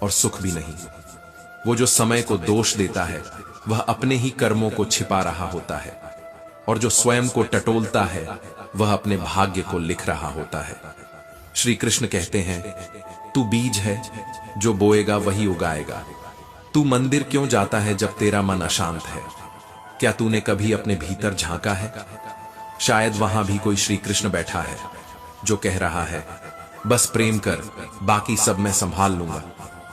और सुख भी नहीं। वो जो समय को दोष देता है वह अपने ही कर्मों को छिपा रहा होता है, और जो स्वयं को टटोलता है वह अपने भाग्य को लिख रहा होता है। श्री कृष्ण कहते हैं, तू बीज है, जो बोएगा वही उगाएगा। तू मंदिर क्यों जाता है जब तेरा मन अशांत है? क्या तूने कभी अपने भीतर झांका है? शायद वहां भी कोई श्री कृष्ण बैठा है जो कह रहा है, बस प्रेम कर, बाकी सब मैं संभाल लूंगा।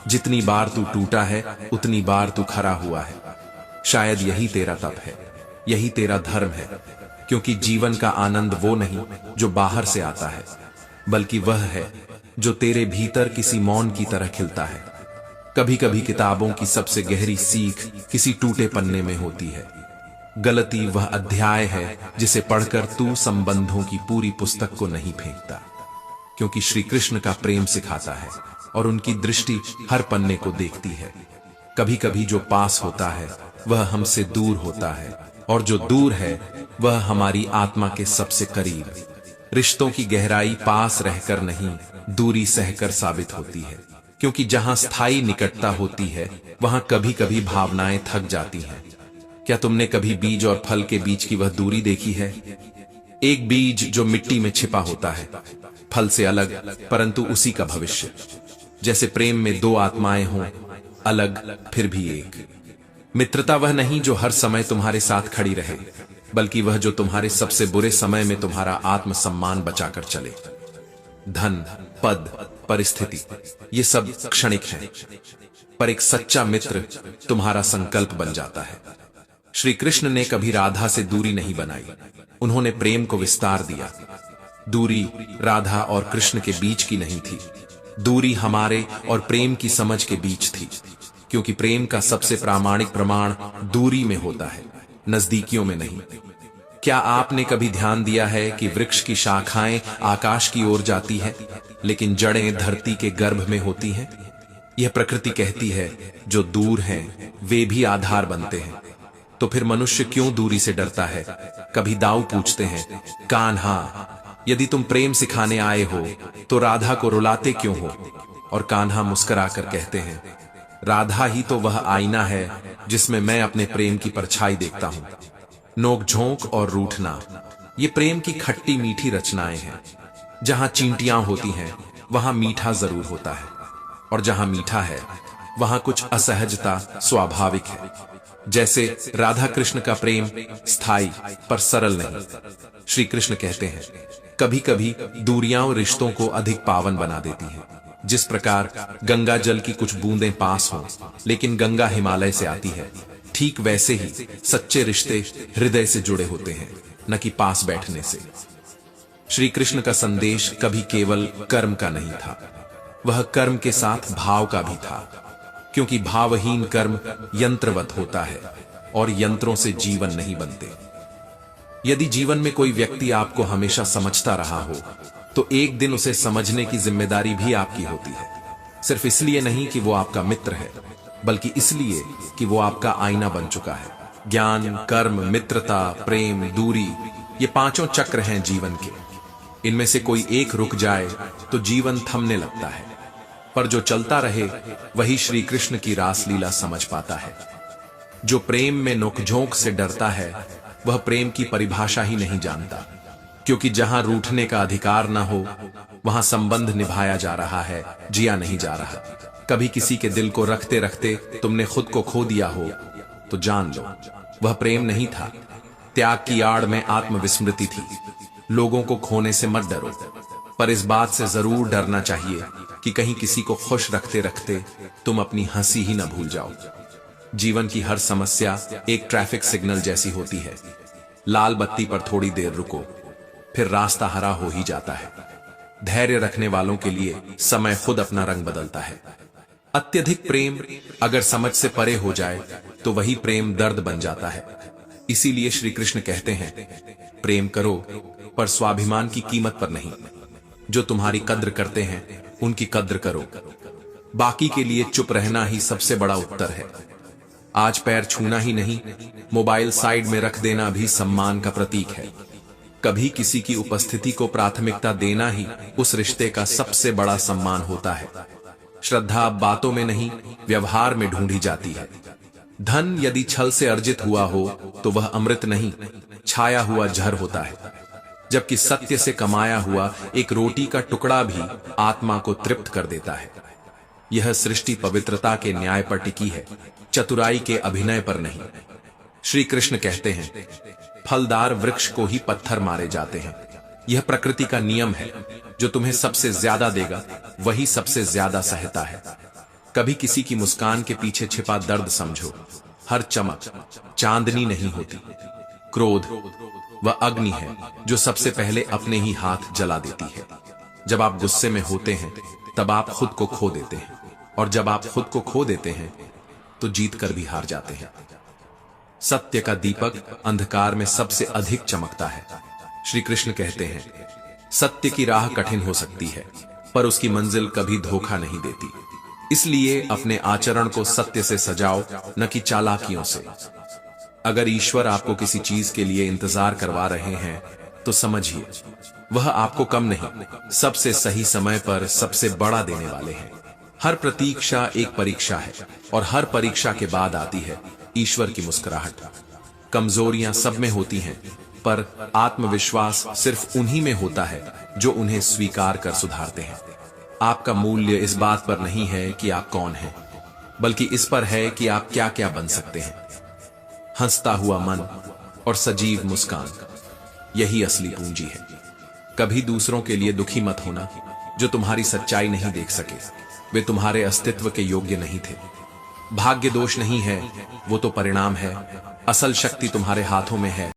जितनी बार तू टूटा है उतनी बार तू खड़ा हुआ है। शायद यही तेरा तप है, यही तेरा धर्म है, क्योंकि जीवन का आनंद वो नहीं जो बाहर से आता है, बल्कि वह है जो तेरे भीतर किसी मौन की तरह खिलता है। कभी कभी किताबों की सबसे गहरी सीख किसी टूटे पन्ने में होती है। गलती वह अध्याय है जिसे पढ़कर तू संबंधों की पूरी पुस्तक को नहीं फेंकता, क्योंकि श्री कृष्ण का प्रेम सिखाता है और उनकी दृष्टि हर पन्ने को देखती है। कभी कभी जो पास होता है वह हमसे दूर होता है, और जो दूर है वह हमारी आत्मा के सबसे करीब। रिश्तों की गहराई पास रहकर नहीं, दूरी सहकर साबित होती है, क्योंकि जहां स्थायी निकटता होती है वहां कभी कभी भावनाएं थक जाती हैं। क्या तुमने कभी बीज और फल के बीच की वह दूरी देखी है? एक बीज जो मिट्टी में छिपा होता है, फल से अलग परंतु उसी का भविष्य। जैसे प्रेम में दो आत्माएं हों, अलग फिर भी एक। मित्रता वह नहीं जो हर समय तुम्हारे साथ खड़ी रहे, बल्कि वह जो तुम्हारे सबसे बुरे समय में तुम्हारा आत्मसम्मान बचाकर चले। धन, पद, परिस्थिति ये सब क्षणिक है, पर एक सच्चा मित्र तुम्हारा संकल्प बन जाता है। श्री कृष्ण ने कभी राधा से दूरी नहीं बनाई, उन्होंने प्रेम को विस्तार दिया। दूरी राधा और कृष्ण के बीच की नहीं थी, दूरी हमारे और प्रेम की समझ के बीच थी, क्योंकि प्रेम का सबसे प्रामाणिक प्रमाण दूरी में होता है, नजदीकियों में नहीं। क्या आपने कभी ध्यान दिया है कि वृक्ष की शाखाएं आकाश की ओर जाती है, लेकिन जड़ें धरती के गर्भ में होती हैं? यह प्रकृति कहती है, जो दूर हैं वे भी आधार बनते हैं। तो फिर मनुष्य क्यों दूरी से डरता है? कभी दाऊ पूछते हैं, कान्हा, यदि तुम प्रेम सिखाने आए हो तो राधा को रुलाते क्यों हो? और कान्हा मुस्कुराकर कहते हैं, राधा ही तो वह आईना है जिसमें मैं अपने प्रेम की परछाई देखता हूं। नोक-झोंक और रूठना ये प्रेम की खट्टी मीठी रचनाएं हैं। जहां चींटियां होती हैं वहां मीठा जरूर होता है, और जहां मीठा है वहां कुछ असहजता स्वाभाविक है। जैसे राधा कृष्ण का प्रेम स्थायी पर सरल नहीं। श्री कृष्ण कहते हैं, कभी कभी दूरियां रिश्तों को अधिक पावन बना देती हैं। जिस प्रकार गंगा जल की कुछ बूंदें पास हों, लेकिन गंगा हिमालय से आती है, ठीक वैसे ही सच्चे रिश्ते हृदय से जुड़े होते हैं, न कि पास बैठने से। श्री कृष्ण का संदेश कभी केवल कर्म का नहीं था, वह कर्म के साथ भाव का भी था, क्योंकि भावहीन कर्म यंत्रवत होता है और यंत्रों से जीवन नहीं बनते। यदि जीवन में कोई व्यक्ति आपको हमेशा समझता रहा हो, तो एक दिन उसे समझने की जिम्मेदारी भी आपकी होती है। सिर्फ इसलिए नहीं कि वो आपका मित्र है, बल्कि इसलिए कि वो आपका आईना बन चुका है। ज्ञान, कर्म, मित्रता, प्रेम, दूरी, ये पांचों चक्र हैं जीवन के। इनमें से कोई एक रुक जाए तो जीवन थमने लगता है, पर जो चलता रहे वही श्री कृष्ण की रासलीला समझ पाता है। जो प्रेम में नोकझोंक से डरता है, वह प्रेम की परिभाषा ही नहीं जानता, क्योंकि जहां रूठने का अधिकार न हो, वहां संबंध निभाया जा रहा है, जिया नहीं जा रहा। कभी किसी के दिल को रखते रखते तुमने खुद को खो दिया हो, तो जान लो वह प्रेम नहीं था, त्याग की आड़ में आत्मविस्मृति थी। लोगों को खोने से मत डरो, पर इस बात से जरूर डरना चाहिए कि कहीं किसी को खुश रखते रखते तुम अपनी हंसी ही न भूल जाओ। जीवन की हर समस्या एक ट्रैफिक सिग्नल जैसी होती है। लाल बत्ती पर थोड़ी देर रुको, फिर रास्ता हरा हो ही जाता है। धैर्य रखने वालों के लिए समय खुद अपना रंग बदलता है। अत्यधिक प्रेम अगर समझ से परे हो जाए तो वही प्रेम दर्द बन जाता है। इसीलिए श्री कृष्ण कहते हैं, प्रेम करो पर स्वाभिमान की कीमत पर नहीं। जो तुम्हारी कद्र करते हैं उनकी कद्र करो। बाकी के लिए चुप रहना ही सबसे बड़ा उत्तर है। आज पैर छूना ही नहीं, मोबाइल साइड में रख देना भी सम्मान का प्रतीक है। कभी किसी की उपस्थिति को प्राथमिकता देना ही उस रिश्ते का सबसे बड़ा सम्मान होता है। श्रद्धा बातों में नहीं, व्यवहार में ढूंढी जाती है। धन यदि छल से अर्जित हुआ हो तो वह अमृत नहीं, छाया हुआ जहर होता है। जबकि सत्य से कमाया हुआ एक रोटी का टुकड़ा भी आत्मा को तृप्त कर देता है। यह सृष्टि पवित्रता के न्याय पर टिकी है, चतुराई के अभिनय पर नहीं। श्री कृष्ण कहते हैं, फलदार वृक्ष को ही पत्थर मारे जाते हैं। यह प्रकृति का नियम है। जो तुम्हें सबसे ज्यादा देगा वही सबसे ज्यादा सहता है। कभी किसी की मुस्कान के पीछे छिपा दर्द समझो। हर चमक चांदनी नहीं होती। क्रोध वह अग्नि है जो सबसे पहले अपने ही हाथ जला देती है। जब आप गुस्से में होते हैं तब आप खुद को खो देते हैं, और जब आप खुद को खो देते हैं तो जीत कर भी हार जाते हैं। सत्य का दीपक अंधकार में सबसे अधिक चमकता है। श्री कृष्ण कहते हैं, सत्य की राह कठिन हो सकती है, पर उसकी मंजिल कभी धोखा नहीं देती। इसलिए अपने आचरण को सत्य से सजाओ, न कि चालाकियों से। अगर ईश्वर आपको किसी चीज के लिए इंतजार करवा रहे हैं तो समझिए वह आपको कम नहीं, सबसे सही समय पर सबसे बड़ा देने वाले हैं। हर प्रतीक्षा एक परीक्षा है, और हर परीक्षा के बाद आती है ईश्वर की मुस्कुराहट। कमजोरियां सब में होती हैं, पर आत्मविश्वास सिर्फ उन्हीं में होता है जो उन्हें स्वीकार कर सुधारते हैं। आपका मूल्य इस बात पर नहीं है कि आप कौन हैं, बल्कि इस पर है कि आप क्या क्या बन सकते हैं। हंसता हुआ मन और सजीव मुस्कान, यही असली पूंजी है। कभी दूसरों के लिए दुखी मत होना। जो तुम्हारी सच्चाई नहीं देख सके वे तुम्हारे अस्तित्व के योग्य नहीं थे। भाग्य दोष नहीं है, वो तो परिणाम है। असल शक्ति तुम्हारे हाथों में है।